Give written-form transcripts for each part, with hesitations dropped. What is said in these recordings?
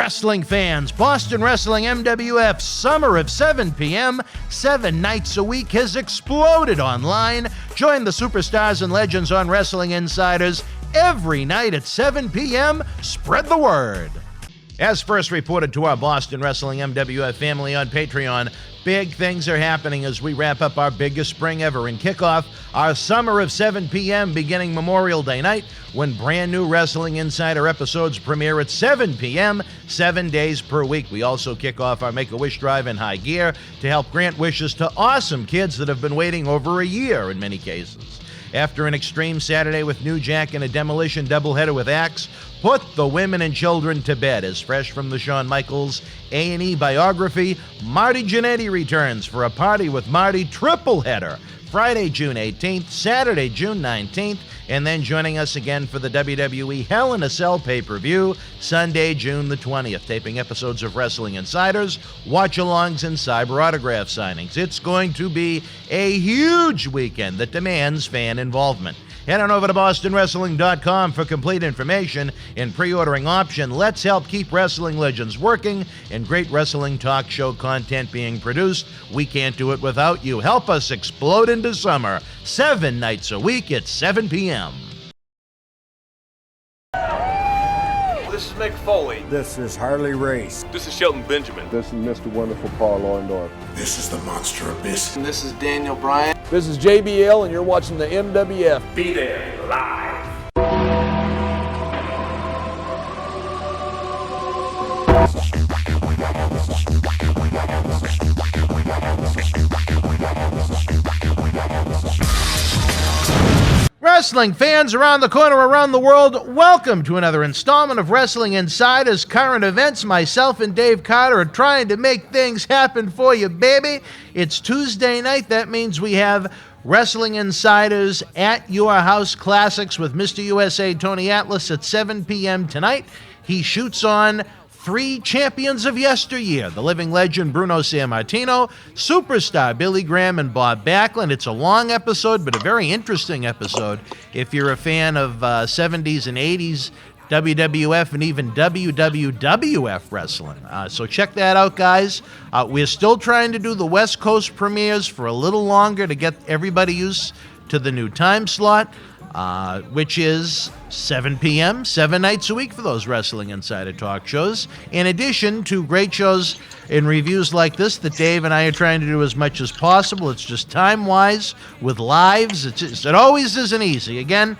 Wrestling fans, Boston Wrestling MWF Summer of 7 p.m., 7 nights a week has exploded online. Join the superstars and legends on Wrestling Insiders every night at 7 p.m. Spread the word. As first reported to our Boston Wrestling MWF family on Patreon, big things are happening as we wrap up our biggest spring ever and kick off our Summer of 7 p.m. beginning Memorial Day night, when brand new Wrestling Insider episodes premiere at 7 p.m., 7 days per week. We also kick off our Make-A-Wish Drive in high gear to help grant wishes to awesome kids that have been waiting over a year in many cases. After an Extreme Saturday with New Jack and a Demolition doubleheader with Axe, put the women and children to bed. As fresh from the Shawn Michaels A&E biography, Marty Jannetty returns for a Party with Marty triple header, Friday, June 18th, Saturday, June 19th, and then joining us again for the WWE Hell in a Cell pay-per-view, Sunday, June the 20th, taping episodes of Wrestling Insiders, watch-alongs, and cyber autograph signings. It's going to be a huge weekend that demands fan involvement. Head on over to BostonWrestling.com for complete information and pre-ordering option. Let's help keep wrestling legends working and great wrestling talk show content being produced. We can't do it without you. Help us explode into summer. 7 nights a week at 7 p.m. This is Mick Foley. This is Harley Race. This is Shelton Benjamin. This is Mr. Wonderful Paul Orndorff. This is the Monster Abyss. And this is Daniel Bryan. This is JBL, and you're watching the MWF. Be there live. Wrestling fans around the corner, around the world, welcome to another installment of Wrestling Insiders Current Events. Myself and Dave Carter are trying to make things happen for you, baby. It's Tuesday night. That means we have Wrestling Insiders at Your House Classics with Mr. USA Tony Atlas at 7 p.m. tonight. He shoots on 3 champions of yesteryear, the living legend Bruno Sammartino, superstar Billy Graham, and Bob Backlund. It's a long episode, but a very interesting episode if you're a fan of 70s and 80s WWF and even WWF wrestling. So check that out, guys. We're still trying to do the West Coast premieres for a little longer to get everybody used to the new time slot, which is 7 p.m., 7 nights a week for those Wrestling Insider talk shows. In addition to great shows and reviews like this that Dave and I are trying to do as much as possible. It's just time-wise with lives. It always isn't easy. Again,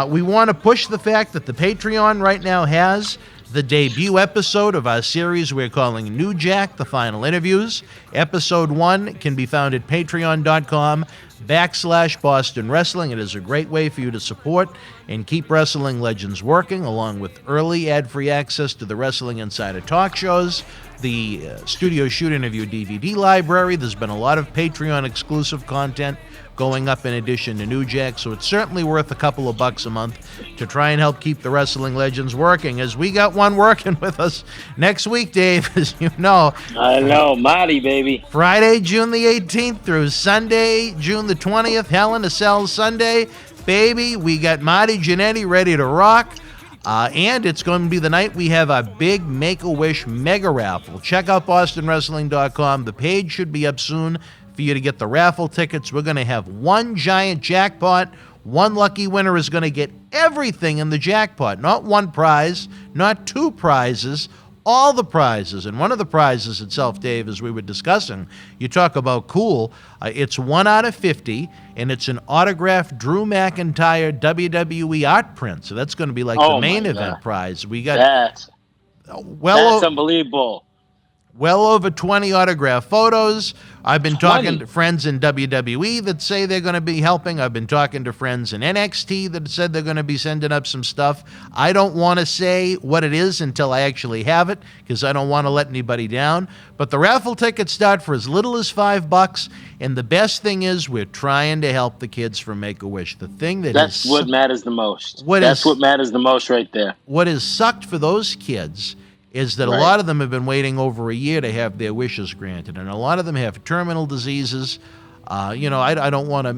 we want to push the fact that the Patreon right now has the debut episode of our series we're calling New Jack, The Final Interviews. Episode 1 can be found at patreon.com/Boston Wrestling. It is a great way for you to support and keep wrestling legends working, along with early ad-free access to the Wrestling Insider talk shows, the Studio Shoot Interview DVD library. There's been a lot of Patreon-exclusive content going up in addition to New Jack, so it's certainly worth a couple of bucks a month to try and help keep the wrestling legends working, as we got one working with us next week, Dave, as you know. I know, Marty, baby. Friday, June the 18th through Sunday, June the 20th, Hell in a Cell Sunday. Baby, we got Marty Jannetty ready to rock. And it's going to be the night we have our big Make-A-Wish mega raffle. Check out BostonWrestling.com. The page should be up soon for you to get the raffle tickets. We're going to have one giant jackpot. One lucky winner is going to get everything in the jackpot. Not one prize, not 2 prizes, all the prizes. And one of the prizes itself, Dave, as we were discussing, you talk about cool, it's 1 out of 50, and it's an autographed Drew McIntyre WWE art print. So that's going to be like the main event prize. We got that's unbelievable. Well over 20 autograph photos. I've been talking to friends in WWE that say they're going to be helping. I've been talking to friends in NXT that said they're going to be sending up some stuff. I don't want to say what it is until I actually have it, because I don't want to let anybody down. But the raffle tickets start for as little as $5, and the best thing is we're trying to help the kids from Make-A-Wish. The thing that's what matters the most. That's what matters the most right there. What has sucked for those kids is that a lot of them have been waiting over a year to have their wishes granted, and a lot of them have terminal diseases. I don't want to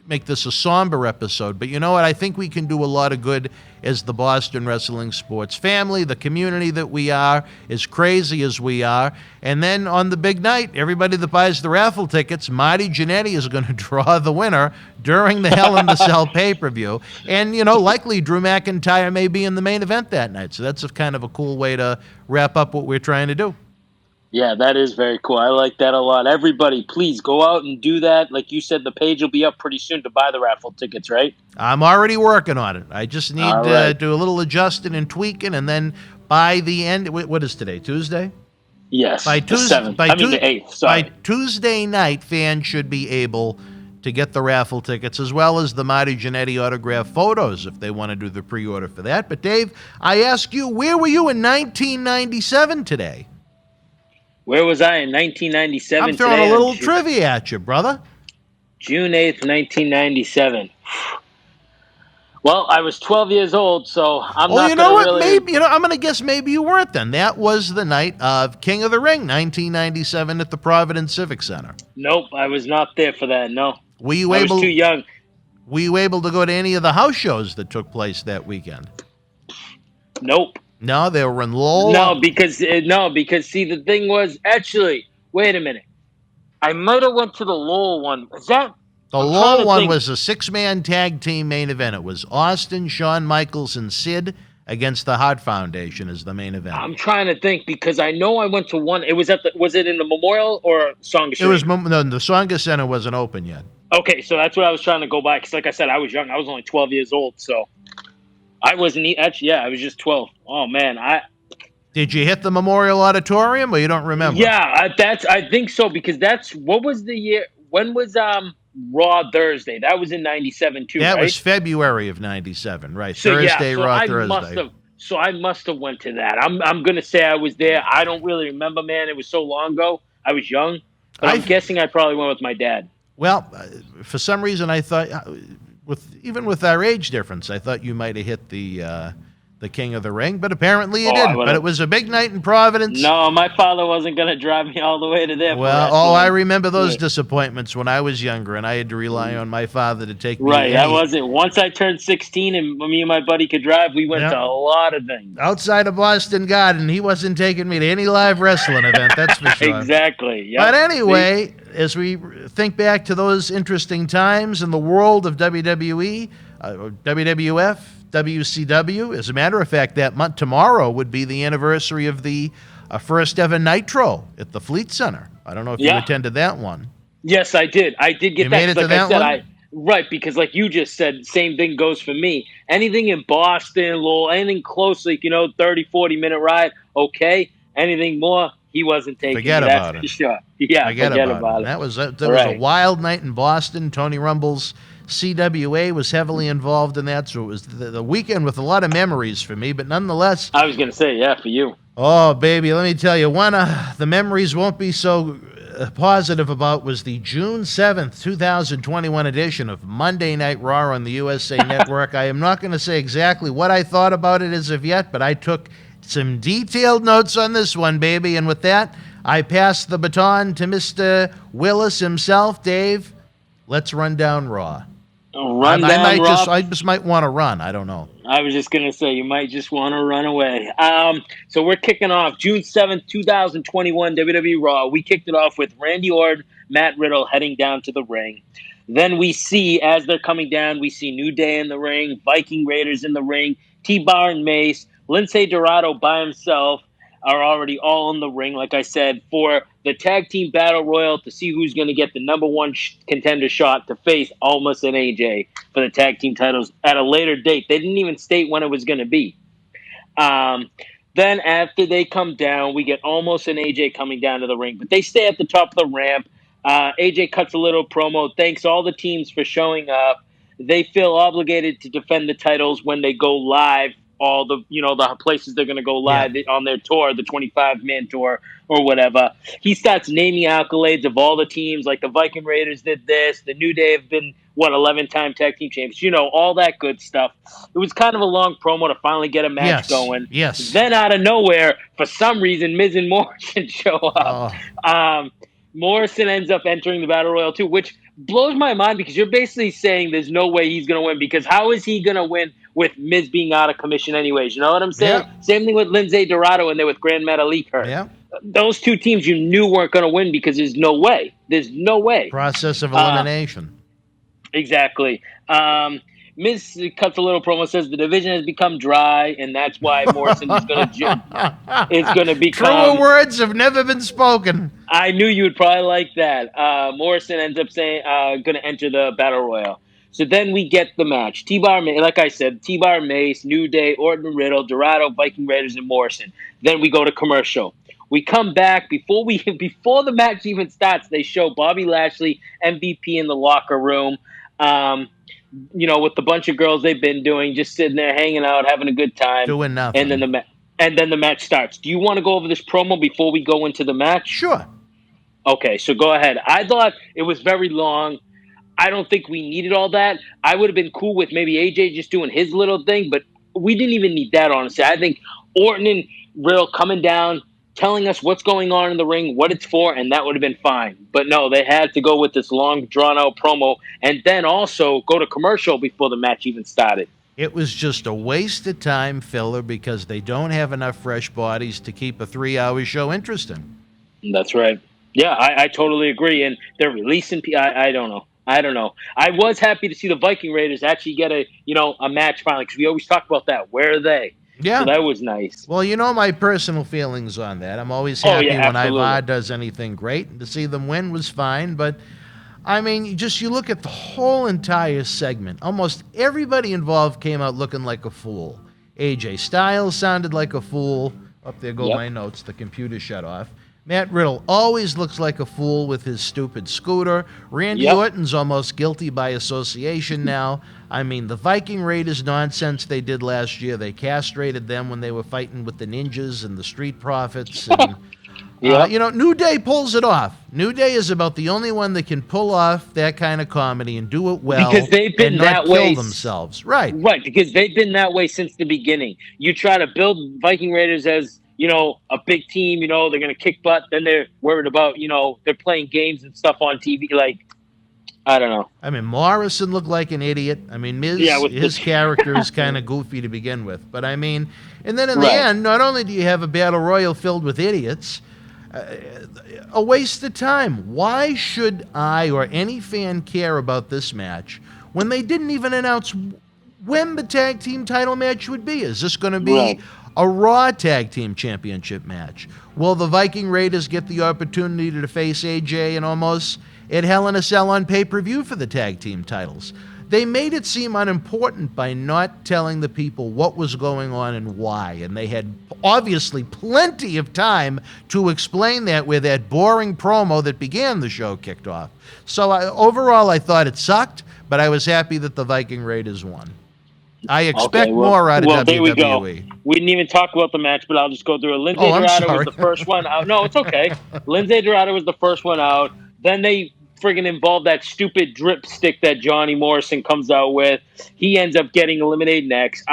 make this a somber episode, but you know what? I think we can do a lot of good as the Boston Wrestling Sports family, the community that we are, as crazy as we are. And then on the big night, everybody that buys the raffle tickets, Marty Jannetty is going to draw the winner during the Hell in the Cell pay-per-view. And, likely Drew McIntyre may be in the main event that night. So that's kind of a cool way to wrap up what we're trying to do. Yeah, that is very cool. I like that a lot. Everybody, please go out and do that. Like you said, the page will be up pretty soon to buy the raffle tickets, right? I'm already working on it. I just need to do a little adjusting and tweaking, and then by the end, what is today, Tuesday? Yes, by Tuesday, the 7th. The 8th, sorry. By Tuesday night, fans should be able to get the raffle tickets as well as the Marty Jannetty autographed photos if they want to do the pre-order for that. But Dave, I ask you, where were you in 1997 today? Where was I in 1997? I'm throwing a little trivia at you, brother. June 8th, 1997. Well, I was 12 years old, so I'm not. You know what? Maybe I'm going to guess maybe you weren't then. That was the night of King of the Ring, 1997, at the Providence Civic Center. Nope, I was not there for that. No, I was too young. Were you able to go to any of the house shows that took place that weekend? Nope. No, they were in Lowell. No, because see, the thing was actually. Wait a minute. I might have went to the Lowell one. Is that the Lowell one? Was a 6-man tag team main event. It was Austin, Shawn Michaels, and Sid against the Hart Foundation as the main event. I'm trying to think because I know I went to one. It was was it in the Memorial or Songa? It was no, the Songa Center wasn't open yet. Okay, so that's what I was trying to go by because, like I said, I was young. I was only 12 years old, so. I wasn't actually. Yeah, I was just 12. Oh man, Did you hit the Memorial Auditorium, or you don't remember? Yeah, I think so because that's what was the year. When was Raw Thursday? That was in '97 too. That right? was February of '97, right? So, Thursday, so Raw Thursday. I must have went to that. I'm gonna say I was there. I don't really remember, man. It was so long ago. I was young, but I'm guessing I probably went with my dad. Well, for some reason, I thought. Even with our age difference, I thought you might have hit the King of the Ring, but apparently you didn't. But it was a big night in Providence. No, my father wasn't going to drive me all the way to there. Well, I remember those disappointments when I was younger, and I had to rely on my father to take me. Right, that was it. Once I turned 16 and me and my buddy could drive, we went to a lot of things. Outside of Boston Garden, he wasn't taking me to any live wrestling event, that's for sure. Exactly. Yep. But anyway, as we think back to those interesting times in the world of WWE, WWF, WCW. As a matter of fact, tomorrow would be the anniversary of the first ever Nitro at the Fleet Center. I don't know if you attended that one. Yes, I did. I did get you that. Made it to that one? Right, because like you just said, same thing goes for me. Anything in Boston, Lowell, anything close, like, 30, 40-minute ride, okay. Anything more, he wasn't taking. Forget about it. Sure. Yeah, forget about it. That was a wild night in Boston. Tony Rumble's CWA was heavily involved in that, so it was the weekend with a lot of memories for me, but nonetheless. I was going to say, yeah, for you. Oh, baby, let me tell you, one of the memories won't be so positive about was the June 7th, 2021 edition of Monday Night Raw on the USA Network. I am not going to say exactly what I thought about it as of yet, but I took some detailed notes on this one, baby, and with that, I pass the baton to Mr. Willis himself. Dave, let's run down Raw. I just might want to run. I don't know. I was just going to say, you might just want to run away. So we're kicking off June 7th, 2021, WWE Raw. We kicked it off with Randy Orton, Matt Riddle heading down to the ring. Then we see, as they're coming down, we see New Day in the ring, Viking Raiders in the ring, T-Bar and Mace, Lince Dorado by himself are already all in the ring, like I said, for the Tag Team Battle Royal to see who's going to get the number one contender shot to face Almas and AJ for the Tag Team titles at a later date. They didn't even state when it was going to be. Then after they come down, we get Almas and AJ coming down to the ring, but they stay at the top of the ramp. AJ cuts a little promo, thanks all the teams for showing up. They feel obligated to defend the titles when they go live. All the the places they're going to go live on their tour, the 25-man tour or whatever. He starts naming accolades of all the teams, like the Viking Raiders did this, the New Day have been 11-time tag team champions, all that good stuff. It was kind of a long promo to finally get a match going. Yes. Then out of nowhere, for some reason, Miz and Morrison show up. Morrison ends up entering the Battle Royal too, which, blows my mind because you're basically saying there's no way he's going to win, because how is he going to win with Miz being out of commission anyways? You know what I'm saying? Yeah. Same thing with Lindsay Dorado and there with Grand Metalik hurt. Yeah. Those two teams you knew weren't going to win because there's no way. There's no way. Process of elimination. Exactly. Miz cuts a little promo, says the division has become dry, and that's why Morrison is going to become. Truer words have never been spoken. I knew you would probably like that. Morrison ends up saying going to enter the Battle Royal. So then we get the match. T-Bar, like I said, T-Bar, Mace, New Day, Orton, Riddle, Dorado, Viking Raiders, and Morrison. Then we go to commercial. We come back before the match even starts. They show Bobby Lashley, MVP, in the locker room. With the bunch of girls they've been doing, just sitting there hanging out, having a good time, doing nothing. And then the match starts. Do you want to go over this promo before we go into the match? Sure. Okay, so go ahead. I thought it was very long. I don't think we needed all that. I would have been cool with maybe AJ just doing his little thing, but we didn't even need that, honestly. I think Orton and Riddle coming down, telling us what's going on in the ring, what it's for, and that would have been fine. But no, they had to go with this long, drawn-out promo and then also go to commercial before the match even started. It was just a waste of time filler because they don't have enough fresh bodies to keep a 3-hour show interesting. That's right. Yeah, I totally agree. And they're releasing people. I don't know. I was happy to see the Viking Raiders actually get a match finally, because we always talk about that. Where are they? Yeah. So that was nice. Well, my personal feelings on that. I'm always happy when absolutely. Ivar does anything great. And to see them win was fine. But, I mean, you look at the whole entire segment. Almost everybody involved came out looking like a fool. AJ Styles sounded like a fool. Up there go my notes. The computer shut off. Matt Riddle always looks like a fool with his stupid scooter. Randy Orton's almost guilty by association now. I mean, the Viking Raiders nonsense they did last year, they castrated them when they were fighting with the ninjas and the Street Profits. And, New Day pulls it off. New Day is about the only one that can pull off that kind of comedy and do it well, because they've been and that not way kill themselves. Right, because they've been that way since the beginning. You try to build Viking Raiders as a big team, they're going to kick butt. Then they're worried about, they're playing games and stuff on TV. Like, I don't know. I mean, Morrison looked like an idiot. I mean, his character is kind of goofy to begin with. But I mean, and then in the end, not only do you have a battle royal filled with idiots, a waste of time. Why should I or any fan care about this match when they didn't even announce when the tag team title match would be? Is this going to be a Raw Tag Team Championship match? Will the Viking Raiders get the opportunity to face AJ and Omos at Hell in a Cell on pay-per-view for the tag team titles? They made it seem unimportant by not telling the people what was going on and why, and they had obviously plenty of time to explain that with that boring promo that began the show kicked off. So overall, I thought it sucked, but I was happy that the Viking Raiders won. I expect more out of WWE. There we go. We didn't even talk about the match, but I'll just go through it. Lindsay Dorado was the first one out. No, it's okay. Lindsay Dorado was the first one out. Then they friggin' involved that stupid drip stick that Johnny Morrison comes out with. He ends up getting eliminated next.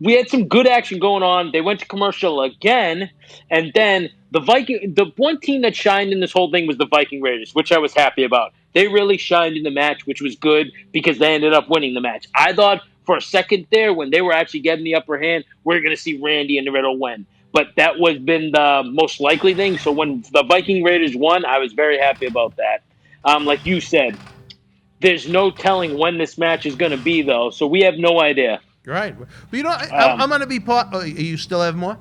We had some good action going on. They went to commercial again, and then the one team that shined in this whole thing was the Viking Raiders, which I was happy about. They really shined in the match, which was good because they ended up winning the match. I thought for a second there, when they were actually getting the upper hand, we're going to see Randy and Riddle win. But that was been the most likely thing. So when the Viking Raiders won, I was very happy about that. Like you said, there's no telling when this match is going to be, though. So we have no idea. Right. But I'm going to be part. Oh, you still have more?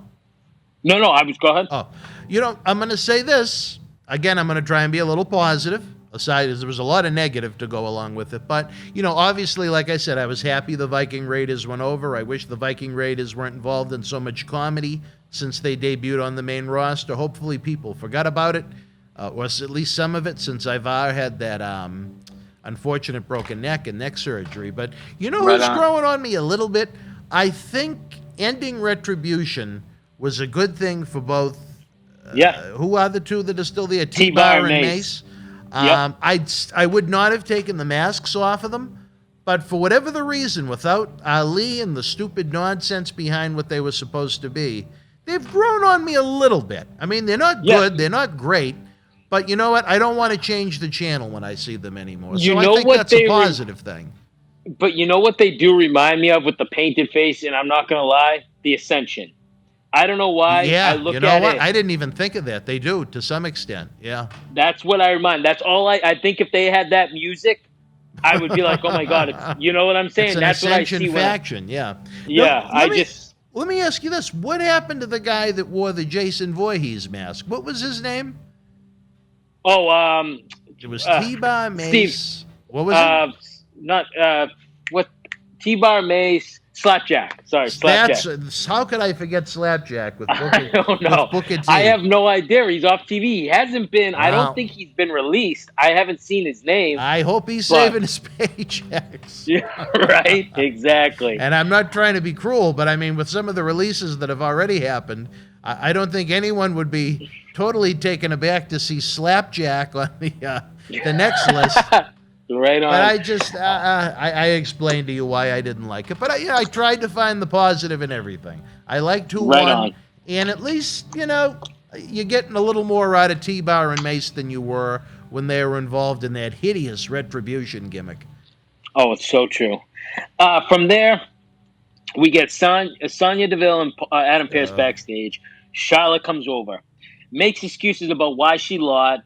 No, go ahead. Oh, I'm going to say this. Again, I'm going to try and be a little positive. Aside, there was a lot of negative to go along with it. But, obviously, like I said, I was happy the Viking Raiders went over. I wish the Viking Raiders weren't involved in so much comedy since they debuted on the main roster. Hopefully people forgot about it, or at least some of it, since Ivar had that unfortunate broken neck and neck surgery. But who's growing on me a little bit? I think ending Retribution was a good thing for both. Who are the two that are still there? T-Bar and Mace. I would not have taken the masks off of them, but for whatever the reason, without Ali and the stupid nonsense behind what they were supposed to be, they've grown on me a little bit. I mean, they're not good, they're not great, But you know what? I don't want to change the channel when I see them anymore. You So I know think what that's a positive thing. But you know what they do remind me of with the painted face, and I'm not going to lie? The Ascension. I don't know why. I Yeah, look you know at what? it. I didn't even think of that. They do, to some extent. Yeah. That's what I remind. That's all I think if they had that music, I would be like, oh my God. You know what I'm saying? It's an That's what I Ascension see faction, yeah. Yeah, Let me ask you this. What happened to the guy that wore the Jason Voorhees mask? What was his name? Oh, It was T-Bar Mace. Steve, What was it? Not, what? T-Bar Mace, Slapjack. Sorry, Slapjack. How could I forget Slapjack with Booker, I don't know. with Booker T? I have no idea. He's off TV. He hasn't been. I Wow. don't think he's been released. I haven't seen his name. I hope he's saving his paychecks. Yeah, right. Exactly. And I'm not trying to be cruel, but I mean, with some of the releases that have already happened, I don't think anyone would be totally taken aback to see Slapjack on the next list. Right on. But I just, I explained to you why I didn't like it. But I tried to find the positive in everything. I liked who Right won. on. And at least, you're getting a little more out of T-Bar and Mace than you were when they were involved in that hideous retribution gimmick. Oh, it's so true. From there, we get Sonya Deville and Adam Pearce backstage. Charlotte comes over, makes excuses about why she lied,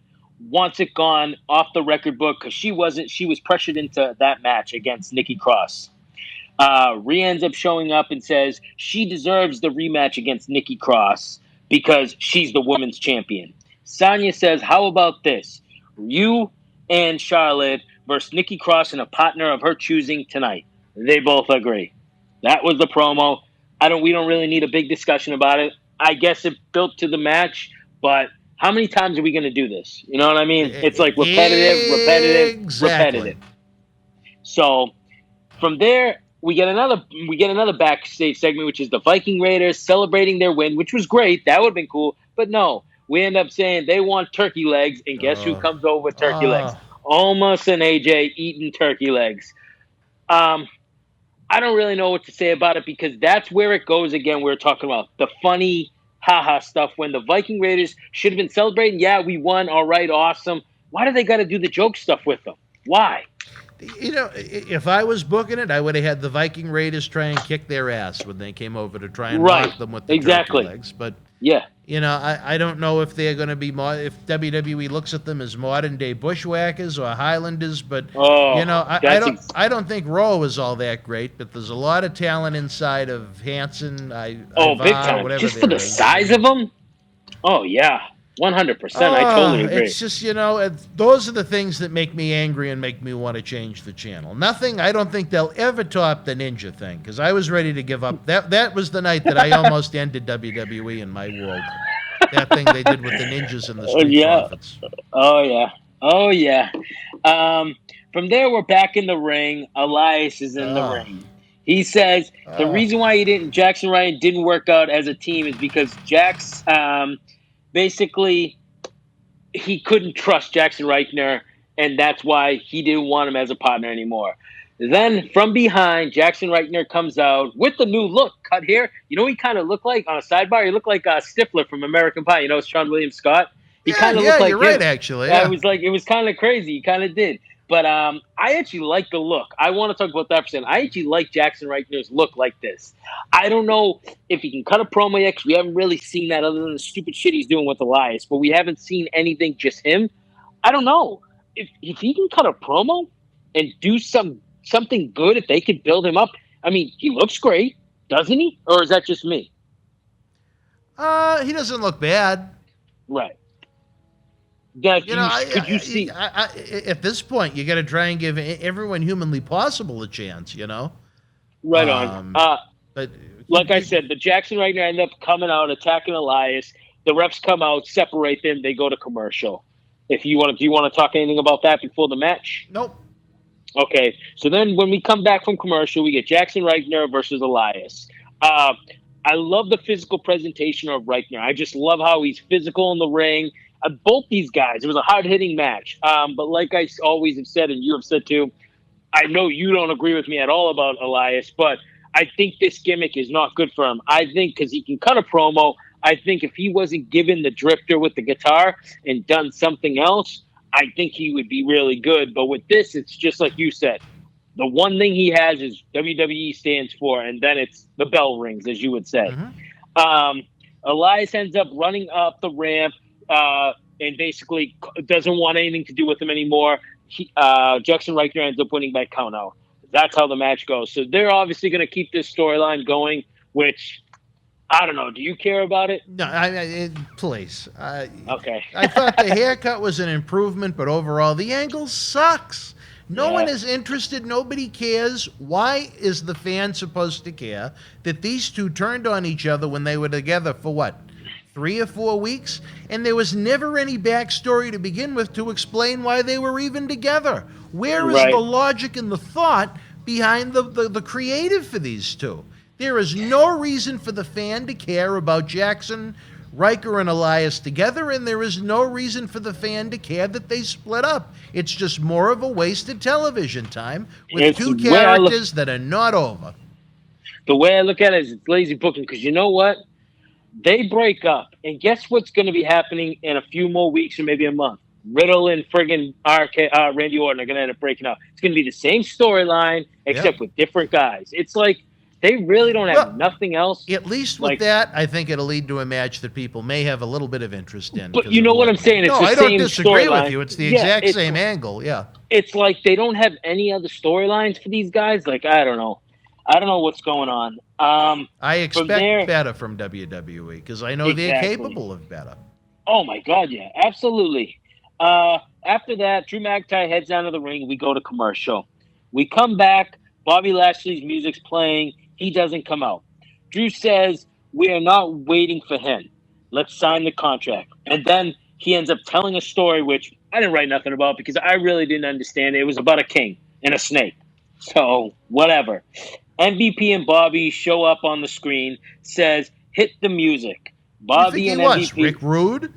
wants it gone off the record book because she was pressured into that match against Nikki Cross. Rhea ends up showing up and says she deserves the rematch against Nikki Cross because she's the women's champion. Sonya says, how about this? You and Charlotte versus Nikki Cross and a partner of her choosing tonight. They both agree. That was the promo. We don't really need a big discussion about it. I guess it built to the match, but how many times are we going to do this? You know what I mean? It's like repetitive. So from there, we get another backstage segment, which is the Viking Raiders celebrating their win, which was great. That would have been cool. But no, we end up saying they want turkey legs, and guess who comes over with turkey legs? Almost an AJ eating turkey legs. I don't really know what to say about it because that's where it goes again. We were talking about the funny haha stuff when the Viking Raiders should have been celebrating. Yeah, we won. All right, awesome. Why do they got to do the joke stuff with them? Why? If I was booking it, I would have had the Viking Raiders try and kick their ass when they came over to try and mock them with the turkey legs. But yeah, I don't know if they're going to be if WWE looks at them as modern day bushwhackers or Highlanders. But I don't think Raw is all that great. But there's a lot of talent inside of Hanson. Big time. Just for the size of them. Oh yeah. 100%. I totally agree. It's just, those are the things that make me angry and make me want to change the channel. Nothing, I don't think they'll ever top the Ninja thing, because I was ready to give up. That was the night that I almost ended WWE in my world. That thing they did with the Ninjas and the Street Profits. Oh, yeah. From there, we're back in the ring. Elias is in the ring. He says the reason why Jackson Ryan didn't work out as a team is because Jax... basically, he couldn't trust Jackson Reichner, and that's why he didn't want him as a partner anymore. Then, from behind, Jackson Reichner comes out with the new look, cut hair. You know what he kind of looked like on a sidebar? He looked like Stifler from American Pie. It's Sean William Scott. He kind of looked like you're him. Right, actually. Yeah. It was kind of crazy. He kind of did. But I actually like the look. I want to talk about that for a second. I actually like Jackson Reichner's look like this. I don't know if he can cut a promo yet, because we haven't really seen that other than the stupid shit he's doing with Elias. But we haven't seen anything, just him. I don't know. If he can cut a promo and do something good, if they could build him up. I mean, he looks great, doesn't he? Or is that just me? He doesn't look bad. Right. Could you see? At this point, you got to try and give everyone humanly possible a chance, Right on. But like I said, the Jackson Reichner end up coming out, attacking Elias. The refs come out, separate them. They go to commercial. Do you want to talk anything about that before the match? Nope. Okay. So then when we come back from commercial, we get Jackson Reichner versus Elias. I love the physical presentation of Reichner. I just love how he's physical in the ring. Both these guys, it was a hard-hitting match. But like I always have said, and you have said too, I know you don't agree with me at all about Elias, but I think this gimmick is not good for him. I think because he can cut a promo, I think if he wasn't given the drifter with the guitar and done something else, I think he would be really good. But with this, it's just like you said. The one thing he has is WWE stands for, and then it's the bell rings, as you would say. Elias ends up running up the ramp and basically doesn't want anything to do with him anymore. Jackson Reichner ends up winning by count out. That's how the match goes. So they're obviously going to keep this storyline going, which I don't know. Do you care about it? No, please. Okay. I thought the haircut was an improvement, but overall the angle sucks. No one is interested. Nobody cares. Why is the fan supposed to care that these two turned on each other when they were together for what, 3 or 4 weeks? And there was never any backstory to begin with to explain why they were even together. Where is the logic and the thought behind the creative for these two? There is no reason for the fan to care about Jackson, Riker, and Elias together, and there is no reason for the fan to care that they split up. It's just more of a wasted television time with two characters that are not over. The way I look at it is it's lazy booking, because you know what? They break up, and guess what's going to be happening in a few more weeks or maybe a month? Riddle and friggin' Randy Orton are going to end up breaking up. It's going to be the same storyline, except with different guys. It's like they really don't have nothing else. At least with that, I think it'll lead to a match that people may have a little bit of interest in. But you know what I'm saying? It's the I same don't disagree storyline. with you. It's the exact same angle, It's like they don't have any other storylines for these guys. Like, I don't know. I don't know what's going on. I expect better from WWE because I know they're capable of better. Oh, my God, yeah. Absolutely. After that, Drew McIntyre heads down to the ring. We go to commercial. We come back. Bobby Lashley's music's playing. He doesn't come out. Drew says, we are not waiting for him. Let's sign the contract. And then he ends up telling a story, which I didn't write nothing about because I really didn't understand it. It was about a king and a snake. So, whatever. MVP and Bobby show up on the screen, says, hit the music. Bobby and MVP. Rick Rude?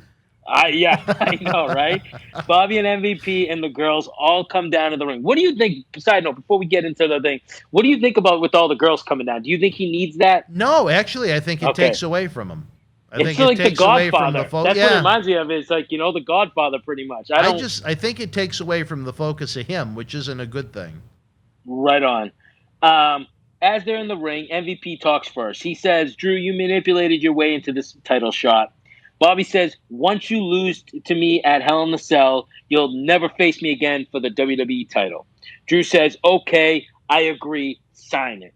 Yeah, I know, right? Bobby and MVP and the girls all come down to the ring. What do you think, side note, before we get into the thing, what do you think about with all the girls coming down? Do you think he needs that? No, actually, I think it takes away from him. I think like it takes the away from Godfather. the focus. That's what it reminds me of. It's like, the Godfather pretty much. I think it takes away from the focus of him, which isn't a good thing. Right on. As they're in the ring, MVP talks first. He says, Drew, you manipulated your way into this title shot. Bobby says, once you lose to me at Hell in the Cell, you'll never face me again for the WWE title. Drew says, okay, I agree, sign it.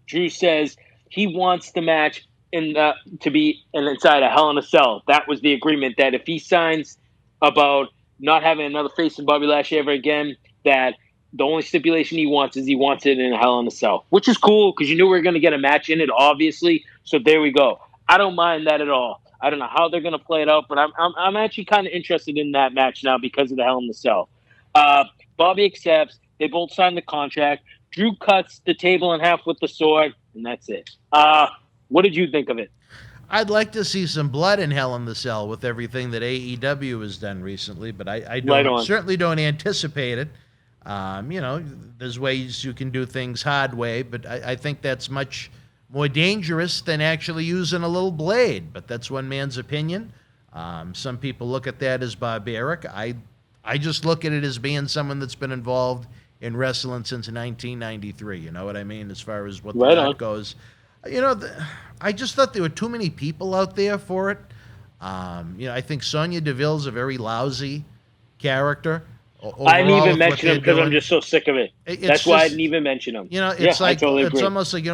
Drew says he wants the match to be inside a Hell in a Cell. That was the agreement, that if he signs about not having another face in Bobby Lashley ever again, that the only stipulation he wants is he wants it in a Hell in a Cell, which is cool because you knew we were going to get a match in it, obviously. So there we go. I don't mind that at all. I don't know how they're going to play it out, but I'm actually kind of interested in that match now because of the Hell in the Cell. Bobby accepts. They both sign the contract. Drew cuts the table in half with the sword, and that's it. What did you think of it? I'd like to see some blood in Hell in the Cell with everything that AEW has done recently, but I certainly don't anticipate it. There's ways you can do things hard way, but I think that's much more dangerous than actually using a little blade, but that's one man's opinion. Some people look at that as barbaric. I just look at it as being someone that's been involved in wrestling since 1993. You know what I mean? As far as what that goes. I just thought there were too many people out there for it. I think Sonya Deville's a very lousy character. I didn't even mention him because I'm just so sick of it. That's why I didn't even mention him. It's like it's almost like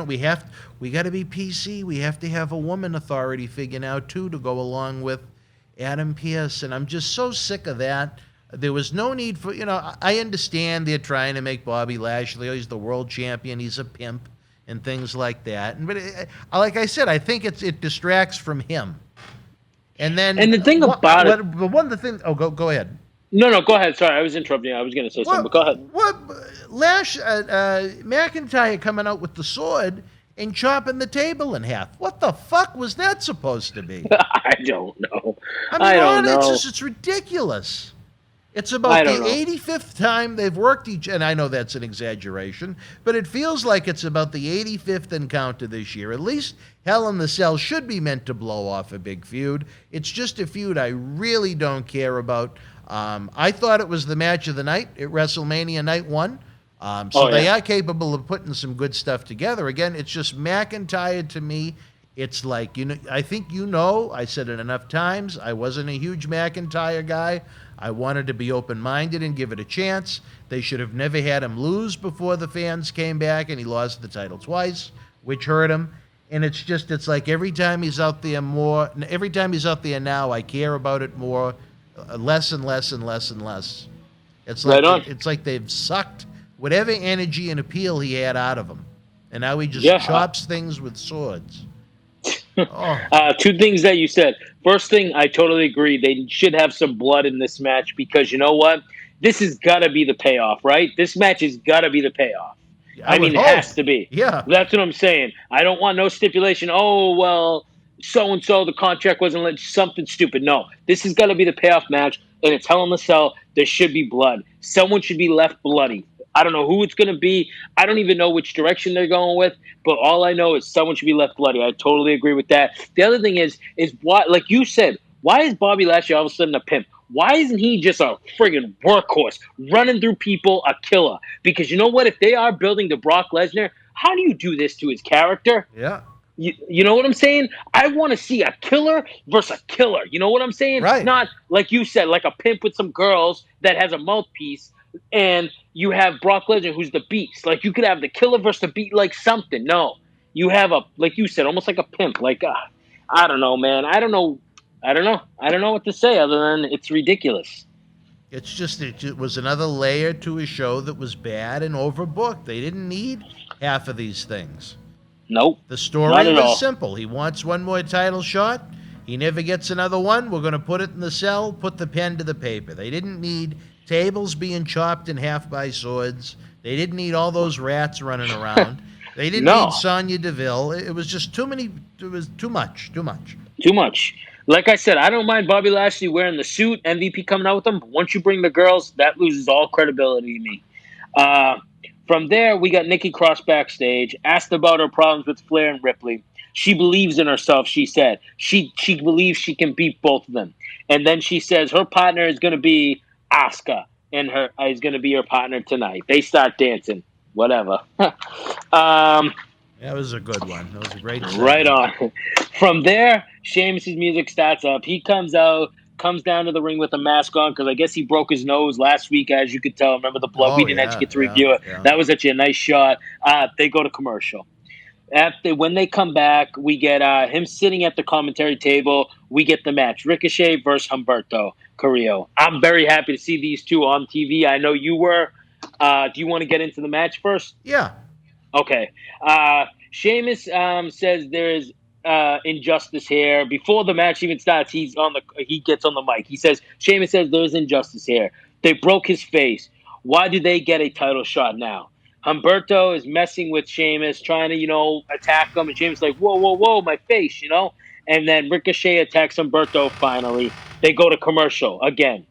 we got to be PC. We have to have a woman authority figure now too to go along with Adam Pearce, and I'm just so sick of that. There was no need for I understand they're trying to make Bobby Lashley. He's the world champion. He's a pimp and things like that. But like I said, I think it distracts from him. And the thing about it. Oh, go ahead. No, go ahead. Sorry, I was interrupting you. I was going to say something, but go ahead. McIntyre coming out with the sword and chopping the table in half. What the fuck was that supposed to be? I don't know. I don't know. It's ridiculous. It's about I the don't know. 85th time they've worked and I know that's an exaggeration, but it feels like it's about the 85th encounter this year. At least Hell in the Cell should be meant to blow off a big feud. It's just a feud I really don't care about. I thought it was the match of the night at WrestleMania Night 1. They are capable of putting some good stuff together. Again, it's just McIntyre to me. It's like, I think I said it enough times, I wasn't a huge McIntyre guy. I wanted to be open-minded and give it a chance. They should have never had him lose before the fans came back, and he lost the title twice, which hurt him. And it's like every time he's out there now, I care about it more, less and less and less and less. It's like they've sucked whatever energy and appeal he had out of him. And now he just chops things with swords. Two things that you said. First thing, I totally agree. They should have some blood in this match because you know what? This has got to be the payoff, right? This match has got to be the payoff. It has to be. Yeah. That's what I'm saying. I don't want no stipulation. Oh, well, so-and-so, the contract wasn't something stupid. No, this has got to be the payoff match, and it's Hell in the Cell. There should be blood. Someone should be left bloody. I don't know who it's going to be. I don't even know which direction they're going with, but all I know is someone should be left bloody. I totally agree with that. The other thing is why, like you said, why is Bobby Lashley all of a sudden a pimp? Why isn't he just a friggin' workhorse, running through people, a killer? Because you know what? If they are building the Brock Lesnar, how do you do this to his character? Yeah. You know what I'm saying? I want to see a killer versus a killer. You know what I'm saying? Right. Not, like you said, like a pimp with some girls that has a mouthpiece, and you have Brock Lesnar, who's the beast. Like, you could have the killer versus the beast, like something. No. You have like you said, almost like a pimp. Like, I don't know, man. I don't know what to say other than it's ridiculous. It's just, it was another layer to a show that was bad and overbooked. They didn't need half of these things. Nope. The story was simple. He wants one more title shot. He never gets another one. We're going to put it in the cell, put the pen to the paper. They didn't need tables being chopped in half by swords. They didn't need all those rats running around. They didn't need Sonya Deville. It was just too many. It was too much. Too much. Like I said, I don't mind Bobby Lashley wearing the suit, MVP coming out with him. But once you bring the girls, that loses all credibility to me. From there, we got Nikki Cross backstage, asked about her problems with Flair and Ripley. She believes in herself, she said. She believes she can beat both of them. And then she says her partner is going to be Asuka, and her is going to be her partner tonight. They start dancing. Whatever. That was a good one. That was a great segment. Right on. From there, Sheamus' music starts up. He comes out, comes down to the ring with a mask on because I guess he broke his nose last week, as you could tell. Remember the blood? We didn't actually get to review it. Yeah. That was actually a nice shot. They go to commercial. When they come back, we get him sitting at the commentary table. We get the match. Ricochet versus Humberto Carrillo. I'm very happy to see these two on TV. I know you were. Do you want to get into the match first? Yeah. Okay. Sheamus says there's injustice here. Before the match even starts, he gets on the mic. He says, Sheamus says there's injustice here. They broke his face. Why do they get a title shot now? Humberto is messing with Sheamus, trying to, attack him. And Sheamus is like, whoa, my face, And then Ricochet attacks Humberto finally. They go to commercial again.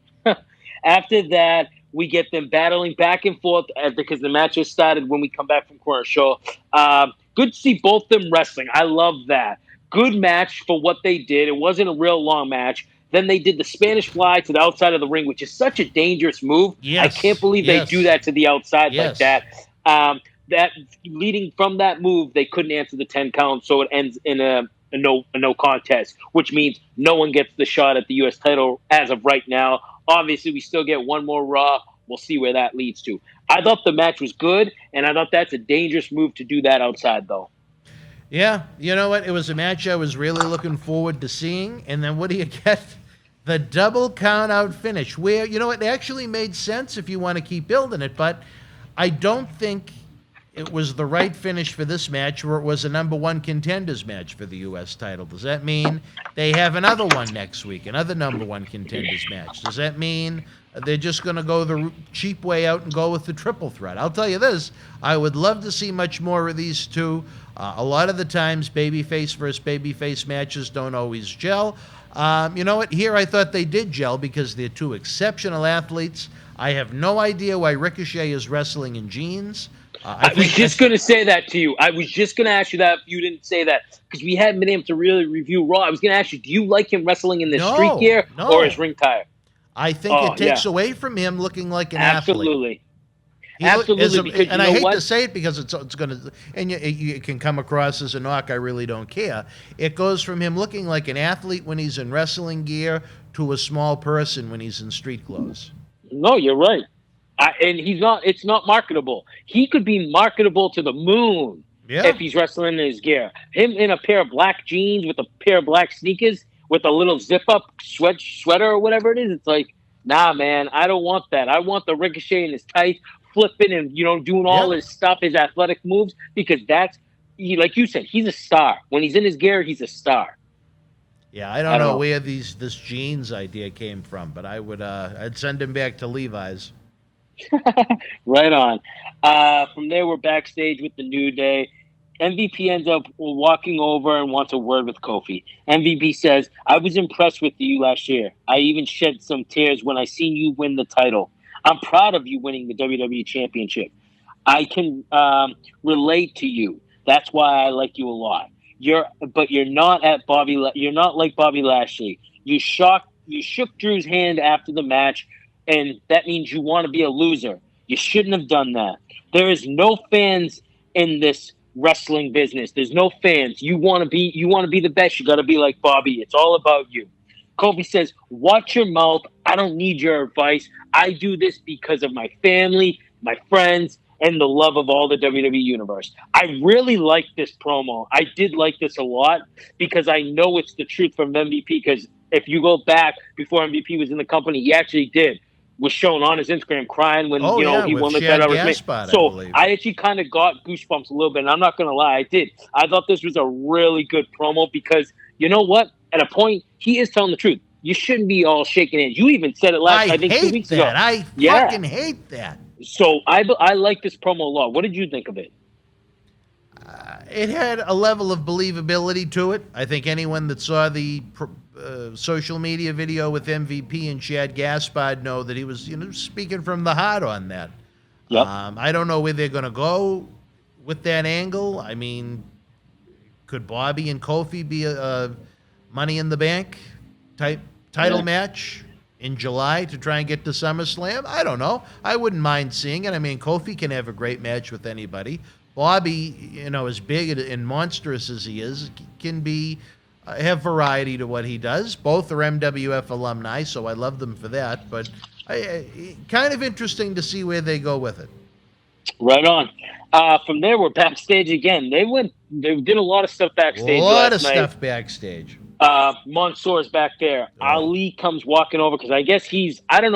After that, we get them battling back and forth because the match has started when we come back from commercial. Good to see both them wrestling. I love that. Good match for what they did. It wasn't a real long match. Then they did the Spanish fly to the outside of the ring, which is such a dangerous move. Yes. I can't believe they do that to the outside like that. That leading from that move, they couldn't answer the 10 count, so it ends in a no contest, which means no one gets the shot at the U.S. title as of right now. Obviously, we still get one more Raw. We'll see where that leads to. I thought the match was good, and I thought that's a dangerous move to do that outside, though. Yeah, you know what? It was a match I was really looking forward to seeing, and then what do you get? The double count-out finish, where, it actually made sense if you want to keep building it, but I don't think it was the right finish for this match where it was a number one contenders match for the U.S. title. Does that mean they have another one next week, another number one contenders match? Does that mean they're just going to go the cheap way out and go with the triple threat? I'll tell you this, I would love to see much more of these two. A lot of the times, babyface versus babyface matches don't always gel. You know what? Here I thought they did gel because they're two exceptional athletes. I have no idea why Ricochet is wrestling in jeans. I was just going to say that to you. I was just going to ask you that if you didn't say that, because we hadn't been able to really review Raw. I was going to ask you, do you like him wrestling in the street gear or his ring attire? I think it takes away from him looking like an athlete. Absolutely. And I hate to say it because it's going to, and it can come across as a knock. I really don't care. It goes from him looking like an athlete when he's in wrestling gear to a small person when he's in street clothes. No, you're right. And he's not. It's not marketable. He could be marketable to the moon if he's wrestling in his gear. Him in a pair of black jeans with a pair of black sneakers with a little zip-up sweater or whatever it is. It's like, nah, man, I don't want that. I want the Ricochet in his tights, flipping and doing all his stuff, his athletic moves, because that's like you said, he's a star. When he's in his gear, he's a star. Yeah, I don't know where this jeans idea came from, but I'd send him back to Levi's. Right on. From there, we're backstage with the New Day. MVP ends up walking over and wants a word with Kofi. MVP says, I was impressed with you last year. I even shed some tears when I seen you win the title. I'm proud of you winning the WWE Championship. I can relate to you. That's why I like you a lot. But you're not You're not like Bobby Lashley. You shook Drew's hand after the match, and that means you want to be a loser. You shouldn't have done that. There is no fans in this wrestling business. There's no fans. You want to be the best. You got to be like Bobby. It's all about you. Kofi says, watch your mouth. I don't need your advice. I do this because of my family, my friends, and the love of all the WWE Universe. I really like this promo. I did like this a lot because I know it's the truth from MVP, because if you go back before MVP was in the company, he actually was shown on his Instagram crying when he won the title. So I actually kind of got goosebumps a little bit, and I'm not going to lie, I did. I thought this was a really good promo because you know what? At a point, he is telling the truth. You shouldn't be all shaking hands. You even said it I think 2 weeks ago. I fucking hate that. So I like this promo a lot. What did you think of it? It had a level of believability to it. I think anyone that saw the social media video with MVP and Chad Gaspard know that he was, speaking from the heart on that. Yep. I don't know where they're going to go with that angle. I mean, could Bobby and Kofi be a Money in the Bank type title match in July to try and get to SummerSlam? I don't know. I wouldn't mind seeing it. I mean, Kofi can have a great match with anybody. Bobby, as big and monstrous as he is, can have variety to what he does. Both are MWF alumni, so I love them for that. But kind of interesting to see where they go with it. Right on. From there, we're backstage again. They did a lot of stuff backstage. Stuff backstage. Mansoor's back there. Ali comes walking over because I guess I don't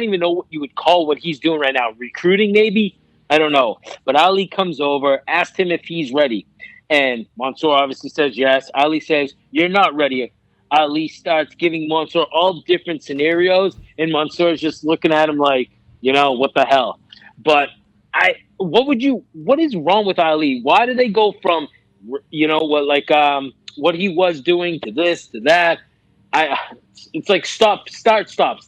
even know what you would call what he's doing right now. Recruiting, maybe? I don't know. But Ali comes over, asked him if he's ready. And Mansoor obviously says yes. Ali says, you're not ready. Ali starts giving Mansoor all different scenarios, and Mansoor's just looking at him like, what the hell? But what is wrong with Ali? Why did they go from, what he was doing to this, to that? It's like start, stop.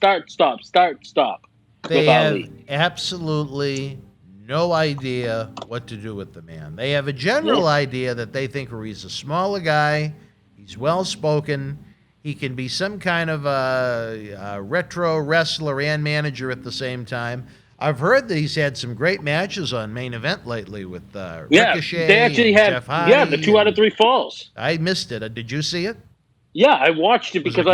They have absolutely no idea what to do with the man. They have a general idea that they think he's a smaller guy, he's well-spoken, he can be some kind of a retro wrestler and manager at the same time. I've heard that he's had some great matches on Main Event lately with Ricochet. They actually had Jeff Hardy, the 2 out of 3 falls. I missed it. Did you see it? Yeah, I watched it because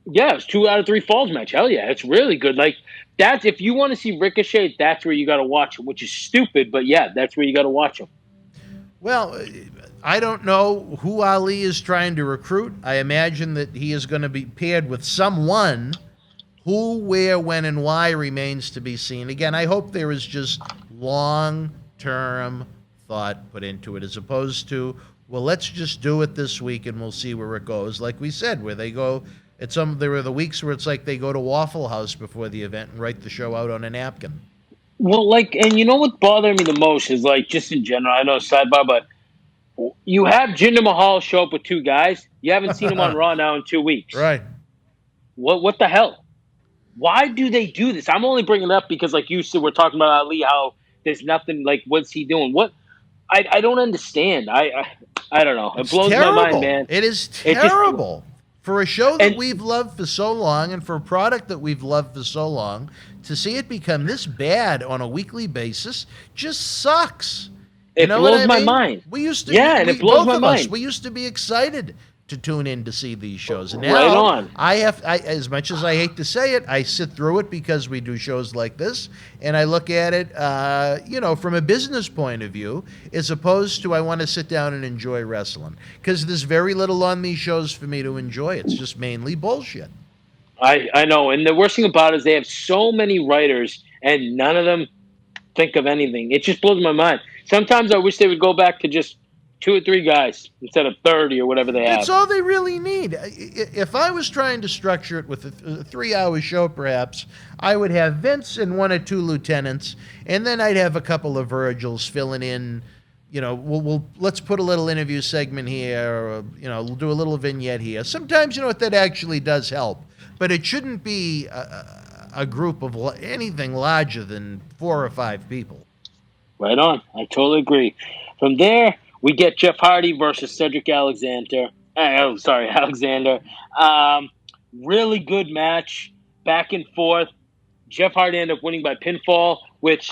it's 2 out of 3 falls match. Hell yeah, it's really good. Like that's if you want to see Ricochet, that's where you got to watch him, which is stupid, but yeah, that's where you got to watch him. Well, I don't know who Ali is trying to recruit. I imagine that he is going to be paired with someone. Who, where, when, and why remains to be seen. Again, I hope there is just long-term thought put into it as opposed to, well, let's just do it this week and we'll see where it goes. Like we said, where they go, there are the weeks where it's like they go to Waffle House before the event and write the show out on a napkin. Well, and you know what bothered me the most is just in general, I know sidebar, but You have Jinder Mahal show up with 2 guys. You haven't seen him on Raw now in 2 weeks. Right. What the hell? Why do they do this? I'm only bringing it up because, like you said, we're talking about Ali, how there's nothing, like, what's he doing? What? I don't understand. I don't know. It blows my mind, man. It is terrible. For a show that we've loved for so long and for a product that we've loved for so long, to see it become this bad on a weekly basis just sucks. It blows my mind. We used to, and it blows my mind. We used to be excited to tune in to see these shows. And now, right on. I as much as I hate to say it, I sit through it because we do shows like this, and I look at it, from a business point of view, as opposed to I want to sit down and enjoy wrestling. Because there's very little on these shows for me to enjoy. It's just mainly bullshit. I know, and the worst thing about it is they have so many writers, and none of them think of anything. It just blows my mind. Sometimes I wish they would go back to just 2 or 3 guys instead of 30 or whatever they have. That's all they really need. If I was trying to structure it with a 3-hour show, perhaps, I would have Vince and 1 or 2 lieutenants, and then I'd have a couple of Virgils filling in. Let's put a little interview segment here, or, we'll do a little vignette here. Sometimes, that actually does help, but it shouldn't be a group of anything larger than 4 or 5 people. Right on. I totally agree. From there, we get Jeff Hardy versus Cedric Alexander. Alexander. Really good match, back and forth. Jeff Hardy ended up winning by pinfall, which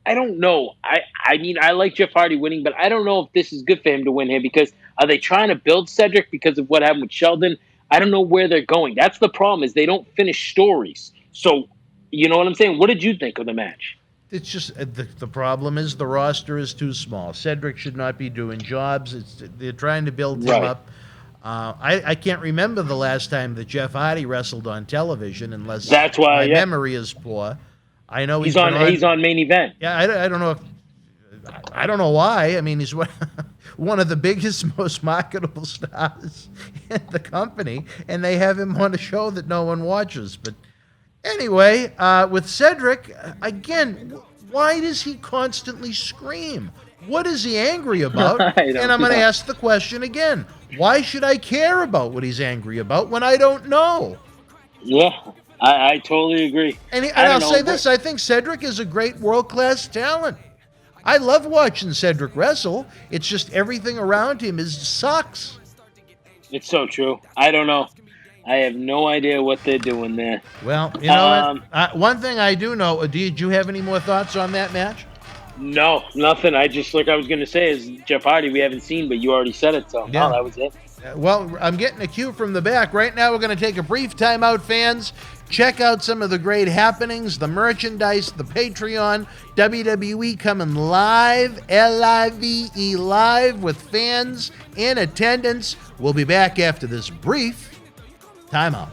I don't know. I mean, I like Jeff Hardy winning, but I don't know if this is good for him to win here, because are they trying to build Cedric because of what happened with Sheldon? I don't know where they're going. That's the problem, is they don't finish stories. So, you know what I'm saying? What did you think of the match? It's just the problem is the roster is too small. Cedric should not be doing jobs. They're trying to build him up. I can't remember the last time that Jeff Hardy wrestled on television, unless my memory is poor. I know he's on Main Event. Yeah, I don't know. I don't know why. I mean, he's one of the biggest, most marketable stars in the company, and they have him on a show that no one watches. But anyway, with Cedric, again, why does he constantly scream? What is he angry about? And I'm going to ask the question again. Why should I care about what he's angry about when I don't know? Yeah, I totally agree. And I'll say this. I think Cedric is a great world-class talent. I love watching Cedric wrestle. It's just everything around him sucks. It's so true. I don't know. I have no idea what they're doing there. Well, you know what? One thing I do know, did you have any more thoughts on that match? No, nothing. I just, like I was going to say, is Jeff Hardy we haven't seen, but you already said it, so yeah. That was it. Well, I'm getting a cue from the back. Right now we're going to take a brief timeout, fans. Check out some of the great happenings, the merchandise, the Patreon, WWE coming live, L-I-V-E live, with fans in attendance. We'll be back after this brief timeout.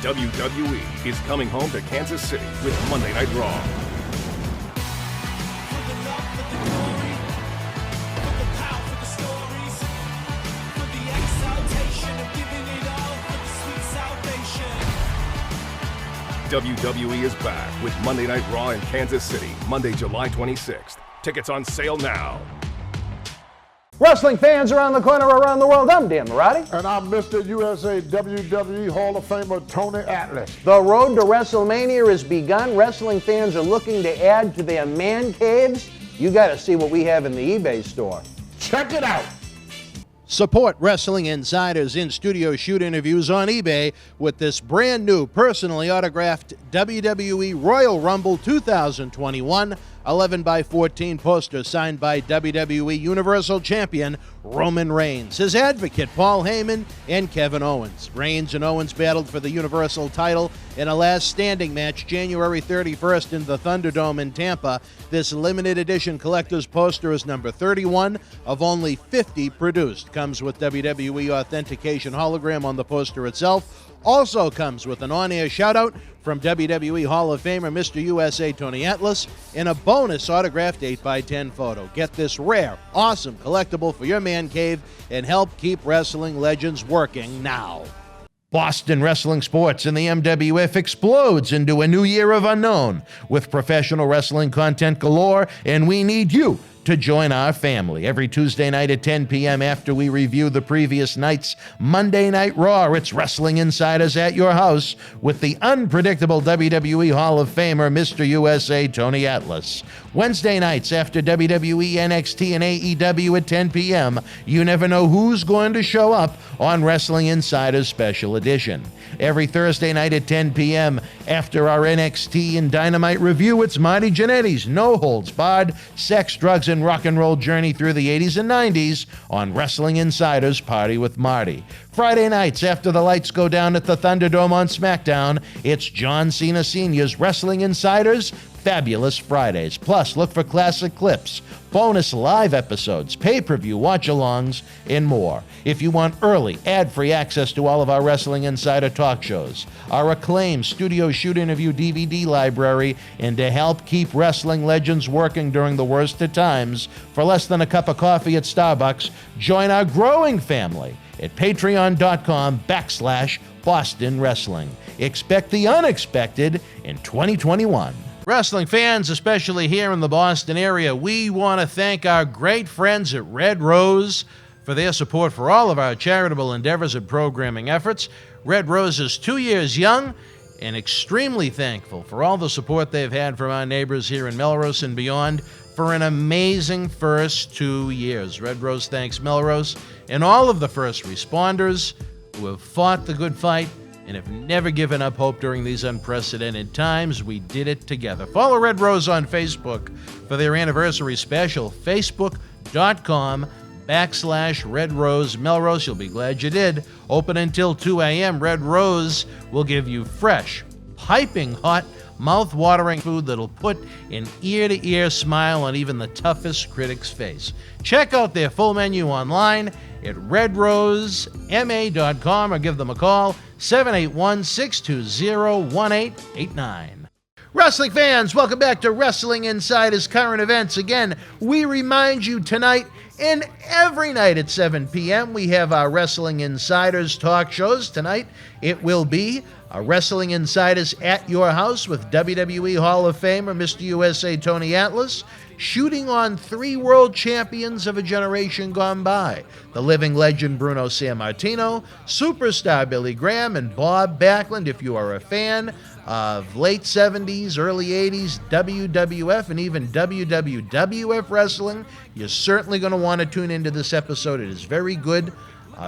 WWE is coming home to Kansas City with Monday Night Raw. WWE is back with Monday Night Raw in Kansas City, Monday, July 26th. Tickets on sale now. Wrestling fans around the corner, around the world, I'm Dan Mirade. And I'm Mr. USA WWE Hall of Famer Tony Atlas. The road to WrestleMania has begun. Wrestling fans are looking to add to their man caves. You got to see what we have in the eBay store. Check it out. Support Wrestling Insider's in-studio shoot interviews on eBay with this brand new personally autographed WWE Royal Rumble 2021 11x14 poster signed by WWE Universal Champion Roman Reigns, his advocate Paul Heyman, and Kevin Owens. Reigns and Owens battled for the Universal title in a last standing match January 31st in the Thunderdome in Tampa. This limited edition collector's poster is number 31 of only 50 produced. Comes with WWE authentication hologram on the poster itself. Also comes with an on-air shout-out from WWE Hall of Famer Mr. USA Tony Atlas and a bonus autographed 8x10 photo. Get this rare, awesome collectible for your man cave and help keep wrestling legends working now. Boston wrestling sports in the MWF explodes into a new year of unknown with professional wrestling content galore, and we need you to join our family. Every Tuesday night at 10 p.m. after we review the previous night's Monday Night Raw, it's Wrestling Insiders at your house with the unpredictable WWE Hall of Famer, Mr. USA, Tony Atlas. Wednesday nights after WWE, NXT, and AEW at 10 p.m., you never know who's going to show up on Wrestling Insiders Special Edition. Every Thursday night at 10 p.m. after our NXT and Dynamite review, it's Marty Jannetty's No Holds Barred Sex, Drugs, and Rock and Roll journey through the 80s and 90s on Wrestling Insiders Party with Marty. Friday nights after the lights go down at the Thunderdome on SmackDown, it's John Cena Sr.'s Wrestling Insiders Fabulous Fridays. Plus, look for classic clips, bonus live episodes, pay-per-view watch-alongs, and more. If you want early, ad-free access to all of our Wrestling Insider talk shows, our acclaimed studio shoot interview DVD library, and to help keep wrestling legends working during the worst of times, for less than a cup of coffee at Starbucks, join our growing family at patreon.com/Boston Wrestling. Expect the unexpected in 2021. Wrestling fans, especially here in the Boston area, we want to thank our great friends at Red Rose for their support for all of our charitable endeavors and programming efforts. Red Rose is 2 years young and extremely thankful for all the support they've had from our neighbors here in Melrose and beyond for an amazing first 2 years. Red Rose thanks Melrose and all of the first responders who have fought the good fight and have never given up hope during these unprecedented times. We did it together. Follow Red Rose on Facebook for their anniversary special, facebook.com/Red Rose Melrose. You'll be glad you did. Open until 2 a.m. Red Rose will give you fresh, piping hot, mouth-watering food that'll put an ear-to-ear smile on even the toughest critic's face. Check out their full menu online at redrosema.com or give them a call, 781-620-1889. Wrestling fans, welcome back to Wrestling Insiders Current Events. Again, we remind you tonight and every night at 7 p.m. we have our Wrestling Insiders talk shows. Tonight it will be our Wrestling Insiders at your house with WWE Hall of Famer Mr. USA Tony Atlas, shooting on 3 world champions of a generation gone by, the living legend Bruno Sammartino, superstar Billy Graham, and Bob Backlund. If you are a fan of late 70s, early 80s WWF and even WWF wrestling, you're certainly going to want to tune into this episode. It is very good,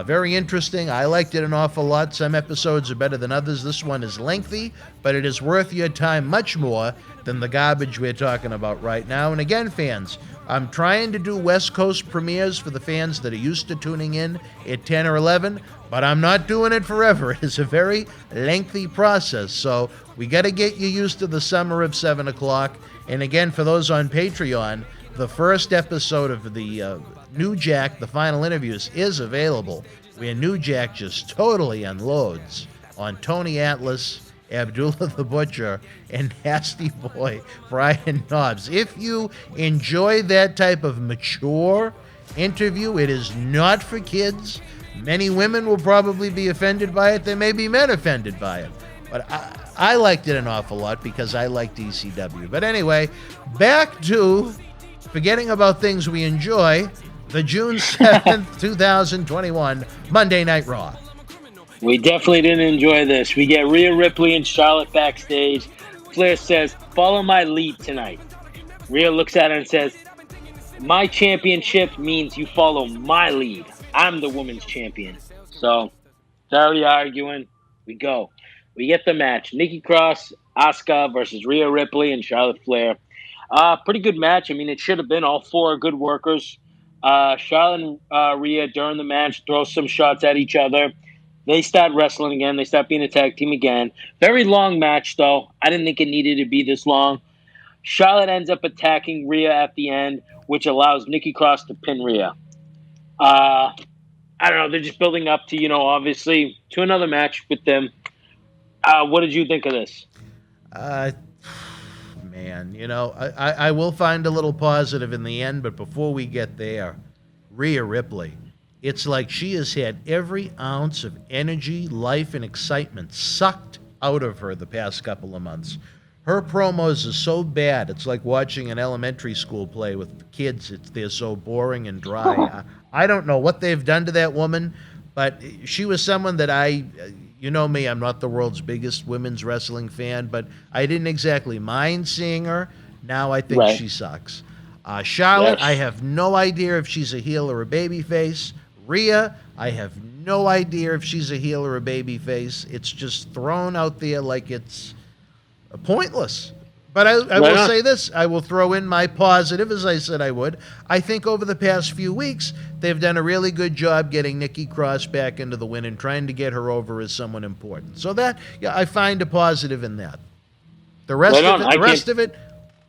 very interesting. I liked it an awful lot. Some episodes are better than others. This one is lengthy, but it is worth your time much more than the garbage we're talking about right now. And again, fans, I'm trying to do West Coast premieres for the fans that are used to tuning in at 10 or 11, but I'm not doing it forever. It is a very lengthy process, so we got to get you used to the summer of 7 o'clock. And again, for those on Patreon, the first episode of the New Jack, the final interviews, is available, where New Jack just totally unloads on Tony Atlas, Abdullah the Butcher, and Nasty Boy Brian Knobs. If you enjoy that type of mature interview, it is not for kids. Many women will probably be offended by it. There may be men offended by it. But I liked it an awful lot because I like ECW. But anyway, back to forgetting about things we enjoy, the June 7th, 2021 Monday Night Raw. We definitely didn't enjoy this. We get Rhea Ripley and Charlotte backstage. Flair says, "Follow my lead tonight." Rhea looks at her and says, "My championship means you follow my lead. I'm the women's champion." So, they're arguing. We go. We get the match. Nikki Cross, Asuka versus Rhea Ripley and Charlotte Flair. Pretty good match. I mean, it should have been. All 4 good workers. Charlotte and Rhea during the match throw some shots at each other. They start wrestling again. They start being a tag team again. Very long match, though. I didn't think it needed to be this long. Charlotte ends up attacking Rhea at the end, which allows Nikki Cross to pin Rhea. I don't know. They're just building up to, obviously, to another match with them. What did you think of this? Man, I will find a little positive in the end, but before we get there, Rhea Ripley It's like she has had every ounce of energy, life, and excitement sucked out of her the past couple of months. Her promos are so bad, it's like watching an elementary school play with kids. They're so boring and dry. I don't know what they've done to that woman, but she was someone that you know me, I'm not the world's biggest women's wrestling fan, but I didn't exactly mind seeing her. Now I think she sucks. Charlotte, I have no idea if she's a heel or a babyface. Rhea, I have no idea if she's a heel or a babyface. It's just thrown out there like it's pointless. But I will say this. I will throw in my positive, as I said I would. I think over the past few weeks, they've done a really good job getting Nikki Cross back into the win and trying to get her over as someone important. So that, I find a positive in that. The rest of it,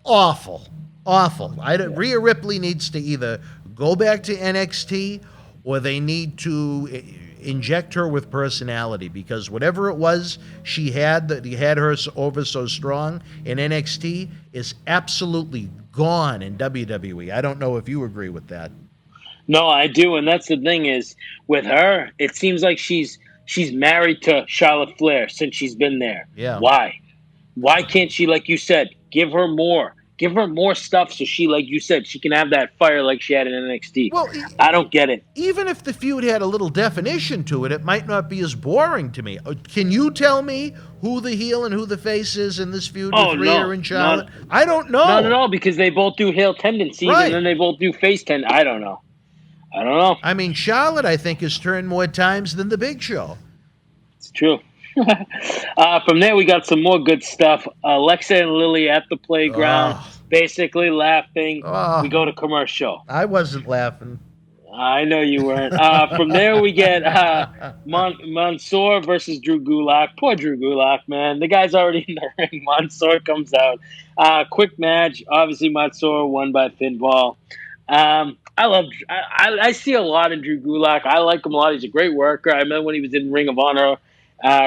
awful. Rhea Ripley needs to either go back to NXT or they need to inject her with personality, because whatever it was she had that had her over so strong in NXT is absolutely gone in WWE. I don't know if you agree with that. No, I do, and that's the thing is with her, it seems like she's married to Charlotte Flair since she's been there. Yeah. Why can't she, like you said, give her more stuff so she, like you said, she can have that fire like she had in NXT. Well, I don't get it. Even if the feud had a little definition to it, it might not be as boring to me. Can you tell me who the heel and who the face is in this feud with Rhea and Charlotte? I don't know. Not at all, because they both do heel tendencies and then they both do face tendencies. I don't know. I mean, Charlotte, I think, has turned more times than the Big Show. It's true. From there, we got some more good stuff. Alexa and Lily at the playground, basically laughing. We go to commercial. I wasn't laughing. I know you weren't. From there, we get Mansoor versus Drew Gulak. Poor Drew Gulak, man. The guy's already in the ring. Mansoor comes out. Quick match. Obviously, Mansoor won by pinfall. I see a lot in Drew Gulak. I like him a lot. He's a great worker. I remember when he was in Ring of Honor.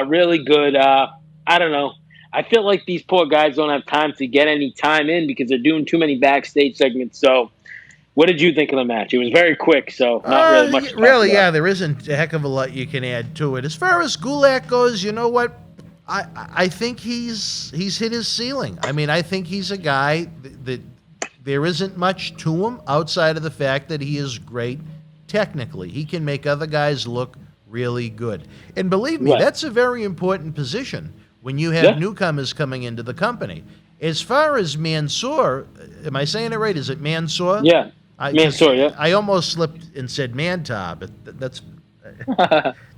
Really good. I don't know. I feel like these poor guys don't have time to get any time in because they're doing too many backstage segments. So, what did you think of the match? It was very quick, so not really much. There isn't a heck of a lot you can add to it. As far as Gulak goes, you know what? I think he's hit his ceiling. I mean, I think he's a guy that there isn't much to him outside of the fact that he is great technically. He can make other guys look really good. And believe me, that's a very important position when you have newcomers coming into the company. As far as Mansoor, am I saying it right? Is it Mansoor? Yeah. Mansoor, yeah. I almost slipped and said Mantar, but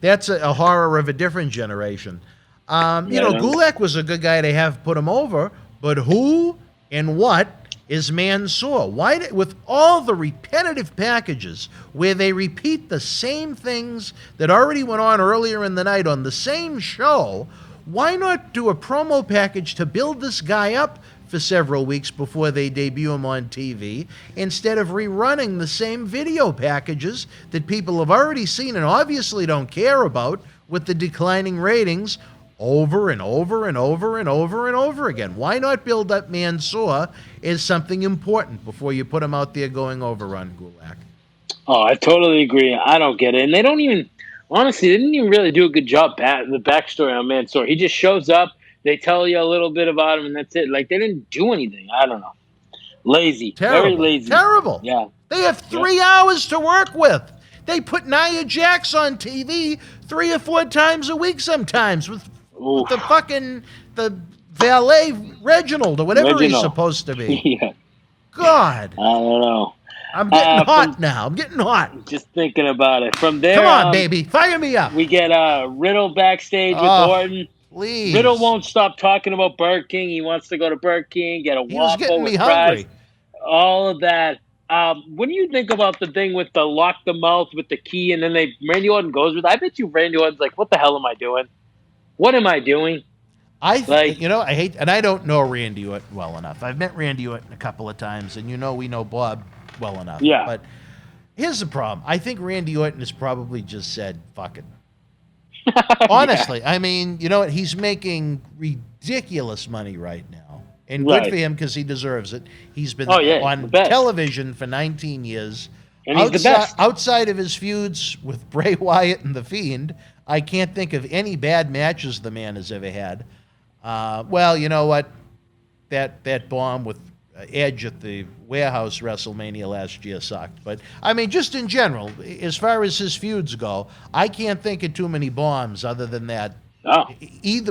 that's a horror of a different generation. Gulak was a good guy to have put him over, but who and what is Mansoor? Why, with all the repetitive packages where they repeat the same things that already went on earlier in the night on the same show, why not do a promo package to build this guy up for several weeks before they debut him on TV, instead of rerunning the same video packages that people have already seen and obviously don't care about with the declining ratings over and over and over and over and over again? Why not build up Mansoor as something important before you put him out there going over on Gulak? Oh, I totally agree. I don't get it. And they don't even, honestly, they didn't even really do a good job the backstory on Mansoor. He just shows up, they tell you a little bit about him, and that's it. Like, they didn't do anything. I don't know. Lazy. Terrible. Very lazy. Terrible. Yeah. They have 3 hours to work with. They put Nia Jax on TV 3 or 4 times a week sometimes with the valet Reginald or whatever he's supposed to be. Yeah. God. I don't know. I'm getting hot now. I'm getting hot. Just thinking about it. From there, come on, baby, fire me up. We get Riddle backstage with Orton. Please. Riddle won't stop talking about Burger King. He wants to go to Burger King, get a waffle. He was getting me fries, hungry. all of that. What do you think about the thing with the lock the mouth with the key, and then Randy Orton goes with it? I bet you Randy Orton's like, what the hell am I doing? What am I doing? I hate, and I don't know Randy Orton well enough. I've met Randy Orton a couple of times, and we know Bob well enough. Yeah. But here's the problem. I think Randy Orton has probably just said, fuck it. Honestly, yeah. I mean, you know what? He's making ridiculous money right now. And good for him because he deserves it. He's been on television for 19 years. And he's the best. Outside of his feuds with Bray Wyatt and The Fiend, I can't think of any bad matches the man has ever had. Well, you know what? That bomb with Edge at the Warehouse WrestleMania last year sucked. But, I mean, just in general, as far as his feuds go, I can't think of too many bombs other than that. Oh.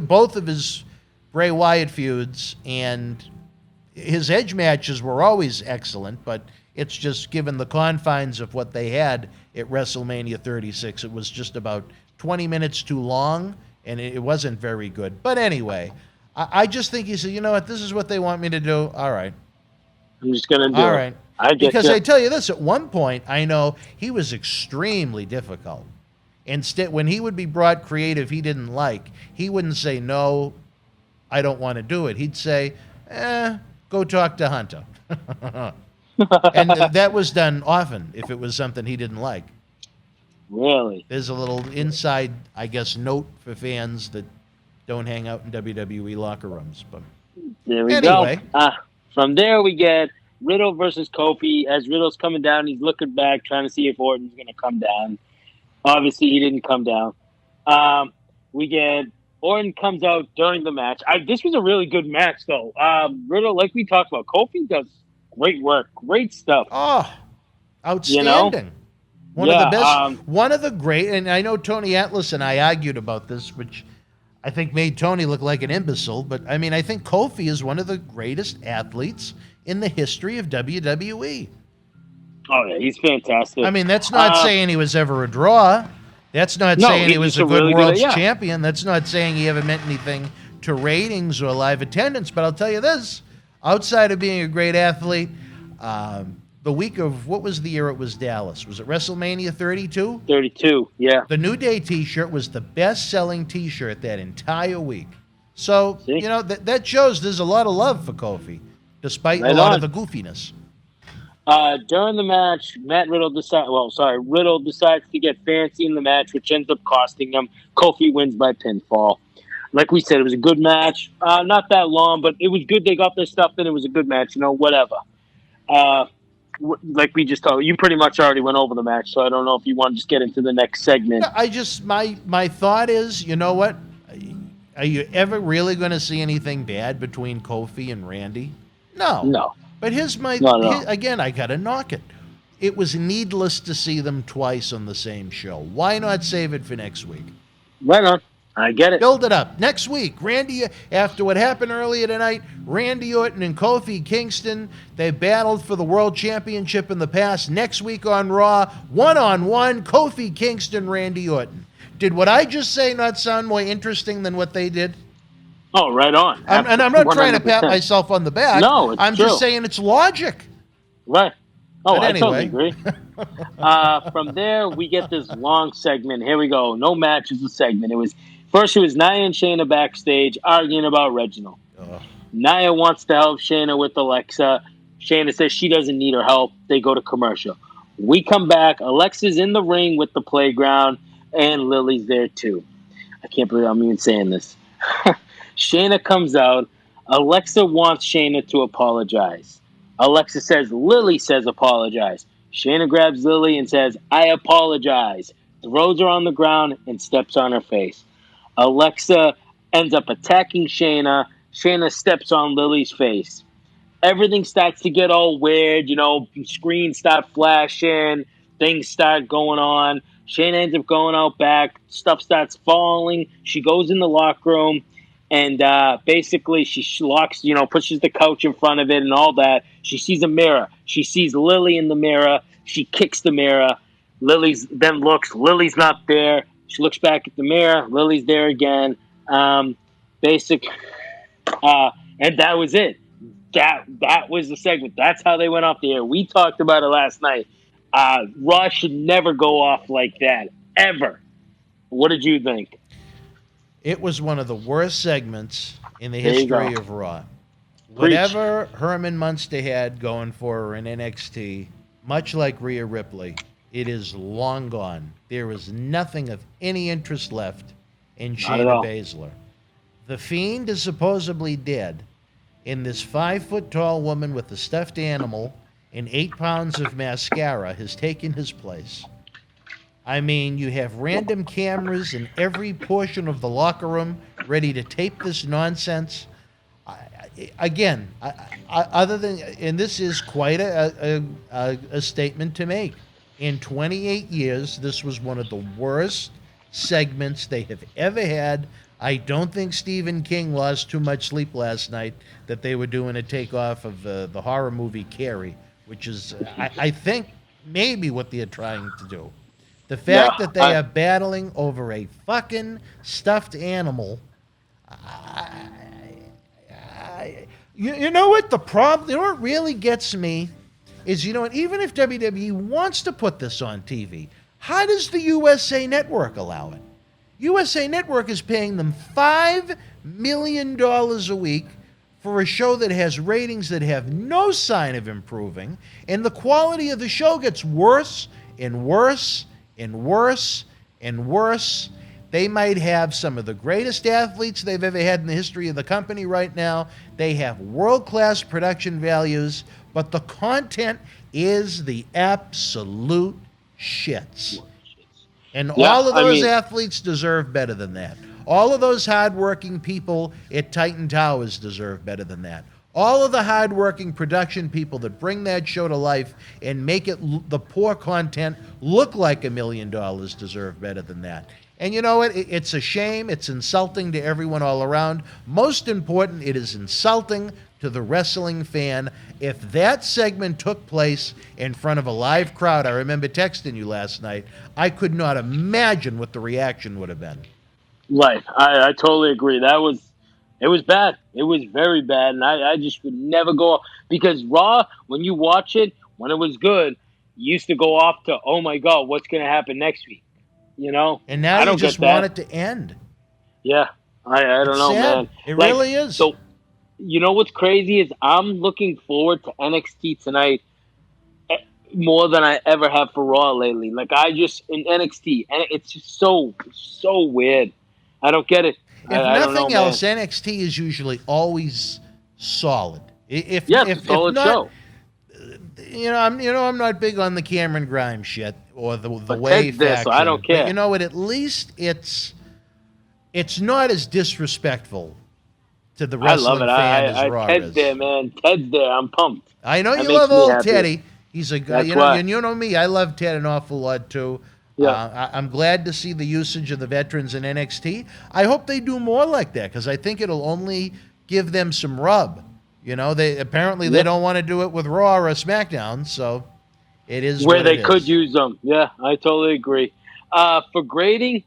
Both of his Bray Wyatt feuds and his Edge matches were always excellent, but it's just given the confines of what they had at WrestleMania 36, it was just about 20 minutes too long, and it wasn't very good. But anyway, I just think he said, you know what, this is what they want me to do. All right. I'm just going to do All it. right. Because I tell you this, at one point, I know he was extremely difficult. Instead, when he would be brought creative he didn't like, he wouldn't say, no, I don't want to do it. He'd say, go talk to Hunter. And that was done often if it was something he didn't like. Really? There's a little inside, I guess, note for fans that don't hang out in WWE locker rooms. But there we anyway. go. From there, we get Riddle versus Kofi. As Riddle's coming down, he's looking back, trying to see if Orton's going to come down. Obviously, he didn't come down. We get Orton comes out during the match. This was a really good match, though. Riddle, like we talked about, Kofi does great work, great stuff. Oh, outstanding. You know? One of the best, one of the great, and I know Tony Atlas and I argued about this, which I think made Tony look like an imbecile, but I mean, I think Kofi is one of the greatest athletes in the history of WWE. Oh, yeah, he's fantastic. I mean, that's not saying he was ever a draw. That's not saying he was a good really world's champion. That's not saying he ever meant anything to ratings or live attendance. But I'll tell you this, outside of being a great athlete, the week of, what was the year it was Dallas? Was it WrestleMania 32? 32, yeah. The New Day t-shirt was the best-selling t-shirt that entire week. So, you know, that shows there's a lot of love for Kofi, despite a lot of the goofiness. During the match, Riddle decides to get fancy in the match, which ends up costing him. Kofi wins by pinfall. Like we said, it was a good match. Not that long, but it was good. They got their stuff in. It was a good match, you know, whatever. Like we just talked, you pretty much already went over the match, so I don't know if you want to just get into the next segment. My thought is, you know what? Are you ever really going to see anything bad between Kofi and Randy? No. But again, I got to knock it. It was needless to see them twice on the same show. Why not save it for next week? Right on. I get it. Build it up. Next week, Randy, after what happened earlier tonight, Randy Orton and Kofi Kingston, they battled for the World Championship in the past. Next week on Raw, one-on-one, Kofi Kingston, Randy Orton. Did what I just say not sound more interesting than what they did? Oh, right on. And I'm not 100%. Trying to pat myself on the back. No, I'm true. just saying it's logic. Right. Oh, but anyway. I totally agree. From there, we get this long segment. Here we go. No match is a segment. It was Nia and Shayna backstage arguing about Reginald. Nia wants to help Shayna with Alexa. Shayna says she doesn't need her help. They go to commercial. We come back. Alexa's in the ring with the playground, and Lily's there too. I can't believe I'm even saying this. Shayna comes out. Alexa wants Shayna to apologize. Alexa says, Lily says apologize. Shayna grabs Lily and says, I apologize. Throws her on the ground and steps on her face. Alexa ends up attacking Shayna. Shayna steps on Lily's face. Everything starts to get all weird. You know, screens start flashing. Things start going on. Shayna ends up going out back. Stuff starts falling. She goes in the locker room. And basically she locks, you know, pushes the couch in front of it and all that. She sees a mirror. She sees Lily in the mirror. She kicks the mirror. Lily's then looks. Lily's not there. She looks back at the mirror. Lily's there again. And that was it. That was the segment. That's how they went off the air. We talked about it last night. Raw should never go off like that, ever. What did you think? It was one of the worst segments in the history of Raw. Whatever Herman Munster had going for her in NXT, much like Rhea Ripley, it is long gone. There is nothing of any interest left in Shayna Baszler. The Fiend is supposedly dead, and this 5-foot-tall woman with the stuffed animal and 8 pounds of mascara has taken his place. I mean, you have random cameras in every portion of the locker room ready to tape this nonsense. Other than, and this is quite a statement to make. In 28 years, this was one of the worst segments they have ever had. I don't think Stephen King lost too much sleep last night that they were doing a takeoff of the horror movie Carrie, which is, I think, maybe what they're trying to do. The fact that they are battling over a fucking stuffed animal. You know what the problem? You know what really gets me is, you know what? Even if WWE wants to put this on TV, how does the USA Network allow it? USA Network is paying them $5 million a week for a show that has ratings that have no sign of improving, and the quality of the show gets worse and worse and worse and worse. They might have some of the greatest athletes they've ever had in the history of the company right now. They have world-class production values, but the content is the absolute shits. And all of those athletes deserve better than that. All of those hardworking people at Titan Towers deserve better than that. All of the hardworking production people that bring that show to life and make it the poor content look like $1 million deserve better than that. And you know what? It's a shame. It's insulting to everyone all around. Most important, it is insulting to the wrestling fan. If that segment took place in front of a live crowd, I remember texting you last night, I could not imagine what the reaction would have been. Right. I totally agree. It was bad. It was very bad. And I just would never go, because Raw, when you watch it, when it was good, you used to go off to, oh my God, what's going to happen next week? You know? And now you just want it to end. Yeah. I don't know, sad. man. It really is. So, you know what's crazy is I'm looking forward to NXT tonight more than I ever have for Raw lately. Like, in NXT, and it's just so weird. I don't get it. If nothing else, NXT is usually always solid. If solid not, show. I'm not big on the Cameron Grimes shit or the Way faction. So I don't care. But you know what? At least it's not as disrespectful to the wrestling fan as Raw Ted's is. there, man. Ted's there. I'm pumped. I know that you love old happy. Teddy. He's a guy. You know me. I love Ted an awful lot too. Yeah. I'm glad to see the usage of the veterans in NXT. I hope they do more like that, because I think it'll only give them some rub. You know, they don't want to do it with Raw or SmackDown, so it is where what they it could is. use them. Yeah, I totally agree. For grading,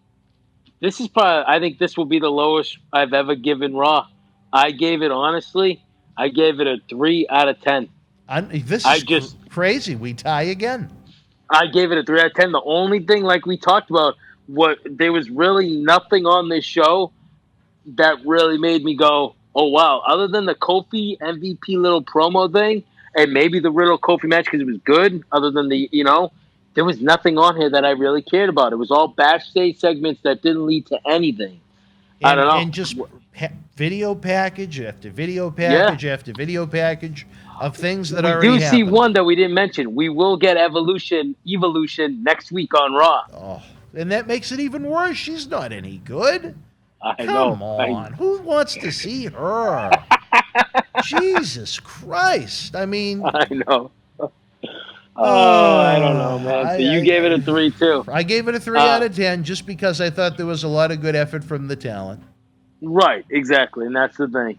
this is probably, I think this will be the lowest I've ever given Raw. I gave it a 3 out of 10. This is crazy. We tie again. I gave it a 3 out of 10. The only thing, like we talked about, there was really nothing on this show that really made me go, oh, wow. Other than the Kofi MVP little promo thing, and maybe the Riddle Kofi match because it was good, other than there was nothing on here that I really cared about. It was all backstage segments that didn't lead to anything. I don't know. And just video package after video package after video package of things that already happened. We do see one that we didn't mention. We will get Evolution next week on Raw. Oh, and that makes it even worse. She's not any good. I know. Come on. Who wants to see her? Jesus Christ. I mean. I know. I don't know, man. So you gave it a 3, too. I gave it a 3 out of 10 just because I thought there was a lot of good effort from the talent. Right, exactly. And that's the thing.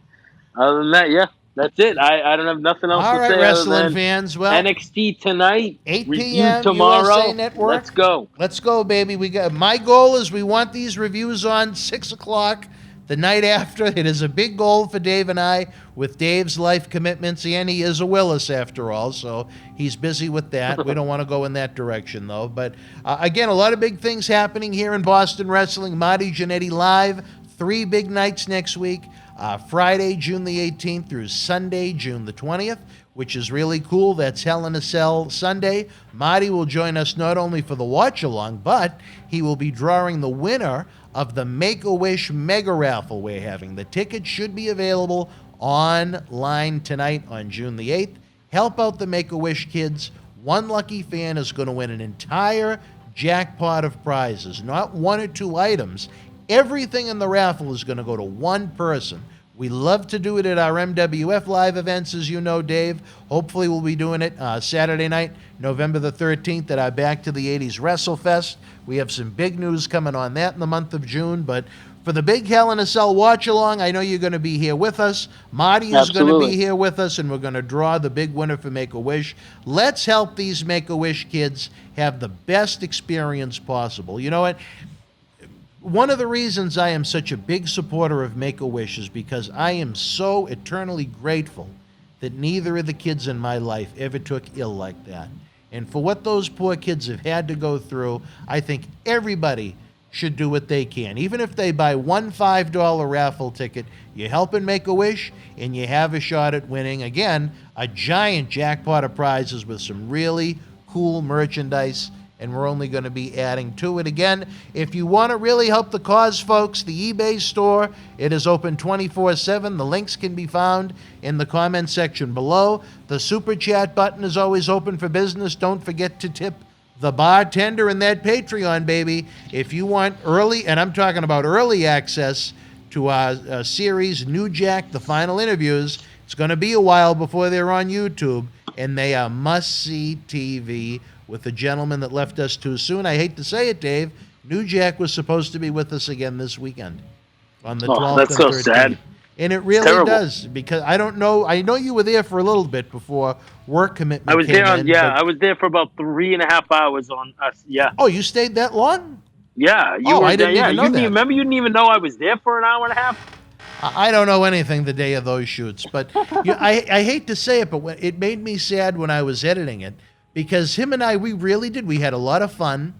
Other than that, yeah. That's it. I don't have nothing else All to right, say. wrestling fans. Well, NXT tonight, 8 review p.m. tomorrow. USA Network. Let's go. Let's go, baby. My goal is we want these reviews on 6 o'clock the night after. It is a big goal for Dave and I with Dave's life commitments, and he is a Willis after all, so he's busy with that. We don't want to go in that direction, though. But, again, a lot of big things happening here in Boston Wrestling. Marty Jannetty live, 3 big nights next week. Friday, June the 18th through Sunday, June the 20th, which is really cool. That's Hell in a Cell Sunday. Marty will join us not only for the watch-along, but he will be drawing the winner of the Make-A-Wish Mega Raffle we're having. The tickets should be available online tonight on June the 8th. Help out the Make-A-Wish kids. One lucky fan is going to win an entire jackpot of prizes, not one or two items. Everything in the raffle is going to go to one person. We love to do it at our MWF live events, as you know, Dave. Hopefully we'll be doing it Saturday night, November the 13th, at our Back to the 80s WrestleFest. We have some big news coming on that in the month of June, but for the big Hell in a Cell watch-along, I know you're going to be here with us. Marty is going to be here with us, and we're going to draw the big winner for Make-A-Wish. Let's help these Make-A-Wish kids have the best experience possible. You know what? One of the reasons I am such a big supporter of Make-A-Wish is because I am so eternally grateful that neither of the kids in my life ever took ill like that. And for what those poor kids have had to go through, I think everybody should do what they can. Even if they buy one $5 raffle ticket, you help and Make-A-Wish, and you have a shot at winning, again, a giant jackpot of prizes with some really cool merchandise, and we're only going to be adding to it. Again, if you want to really help the cause, folks, the eBay store, it is open 24/7. The links can be found in the comment section below. The Super Chat button is always open for business. Don't forget to tip the bartender and that Patreon, baby. If you want early, and I'm talking about early access to our series, New Jack, the final interviews, it's going to be a while before they're on YouTube, and they are must-see TV with the gentleman that left us too soon. I hate to say it, Dave. New Jack was supposed to be with us again this weekend on the 12th that's and so 13th. sad. And it really does, because I don't know. I know you were there for a little bit before work commitment. I was came there in, I was there for about 3.5 hours on us. Yeah. Oh, you stayed that long? Yeah. I didn't even know that. Remember, you didn't even know I was there for an hour and a half? I don't know anything the day of those shoots, but I hate to say it, but it made me sad when I was editing it, because him and I, we really did. We had a lot of fun.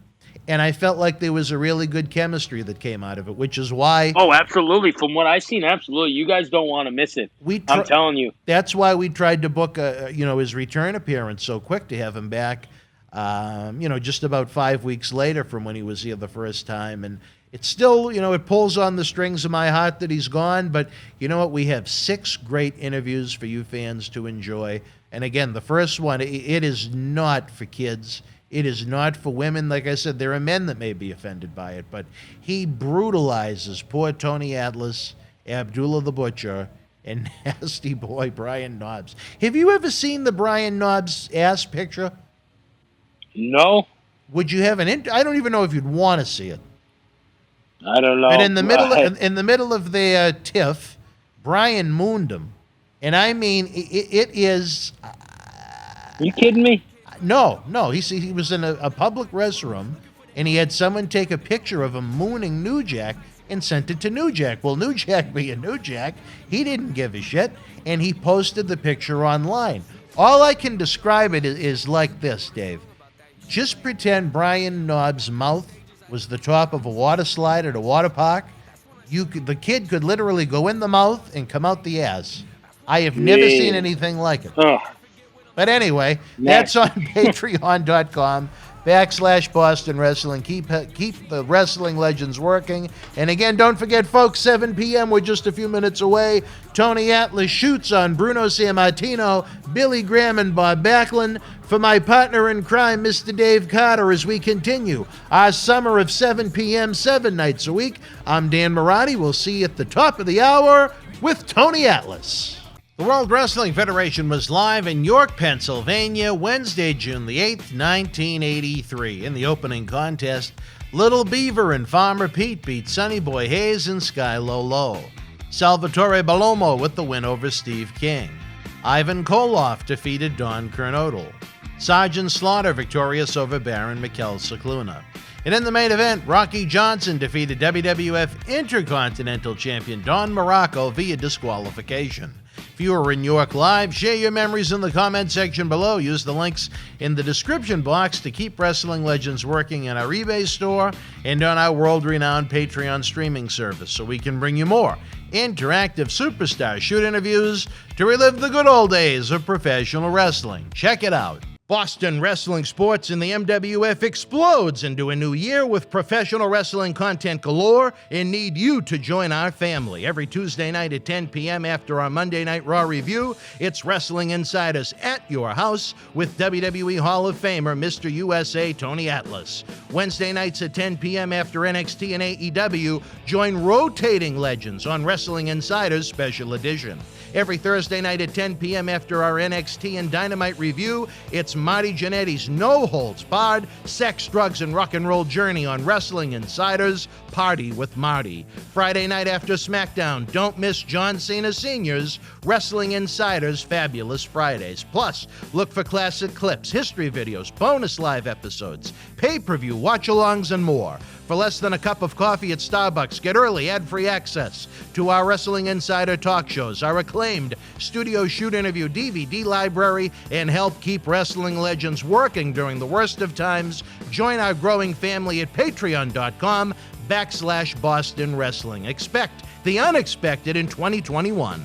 And I felt like there was a really good chemistry that came out of it, which is why... Oh, absolutely. From what I've seen, absolutely. You guys don't want to miss it. I'm telling you. That's why we tried to book his return appearance so quick, to have him back, just about 5 weeks later from when he was here the first time. And it's still, it pulls on the strings of my heart that he's gone. But you know what? We have 6 great interviews for you fans to enjoy. And again, the first one, it is not for kids. It is not for women. Like I said, there are men that may be offended by it, but he brutalizes poor Tony Atlas, Abdullah the Butcher, and nasty boy Brian Knobbs. Have you ever seen the Brian Knobbs ass picture? No. Would you have I don't even know if you'd want to see it. I don't know. But in the middle of their tiff, Brian mooned him. And I mean, it is... Are you kidding me? No. He was in a public restroom, and he had someone take a picture of him mooning New Jack and sent it to New Jack. Well, New Jack being New Jack, he didn't give a shit, and he posted the picture online. All I can describe it is like this, Dave. Just pretend Brian Knobbs' mouth was the top of a water slide at a water park. The kid could literally go in the mouth and come out the ass. I have never seen anything like it. Ugh. But anyway, that's on patreon.com/Boston Wrestling. Keep the wrestling legends working. And again, don't forget, folks, 7 p.m., we're just a few minutes away. Tony Atlas shoots on Bruno Sammartino, Billy Graham, and Bob Backlund. For my partner in crime, Mr. Dave Carter, as we continue our summer of 7 p.m., 7 nights a week, I'm Dan Mirade. We'll see you at the top of the hour with Tony Atlas. The World Wrestling Federation was live in York, Pennsylvania, Wednesday, June the 8th, 1983. In the opening contest, Little Beaver and Farmer Pete beat Sonny Boy Hayes and Sky Low. Salvatore Balomo with the win over Steve King. Ivan Koloff defeated Don Kernodle. Sergeant Slaughter victorious over Baron Mikel Cicluna. And in the main event, Rocky Johnson defeated WWF Intercontinental Champion Don Morocco via disqualification. If you are in York Live, share your memories in the comment section below. Use the links in the description box to keep Wrestling Legends working in our eBay store and on our world-renowned Patreon streaming service, so we can bring you more interactive superstar shoot interviews to relive the good old days of professional wrestling. Check it out. Boston Wrestling Sports in the MWF explodes into a new year with professional wrestling content galore and need you to join our family. Every Tuesday night at 10 p.m. after our Monday Night Raw review, it's Wrestling Insiders at your house with WWE Hall of Famer Mr. USA Tony Atlas. Wednesday nights at 10 p.m. after NXT and AEW, join rotating legends on Wrestling Insiders Special Edition. Every Thursday night at 10 p.m. after our NXT and Dynamite review, it's Marty Jannetty's no-holds-barred sex, drugs, and rock and roll journey on Wrestling Insiders Party with Marty. Friday night after SmackDown, don't miss John Cena Sr.'s Wrestling Insiders Fabulous Fridays. Plus, look for classic clips, history videos, bonus live episodes, pay-per-view watch-alongs, and more. For less than a cup of coffee at Starbucks, get early ad-free access to our Wrestling Insider talk shows, our acclaimed studio shoot interview DVD library, and help keep wrestling legends working during the worst of times. Join our growing family at patreon.com/Boston Wrestling. Expect the unexpected in 2021.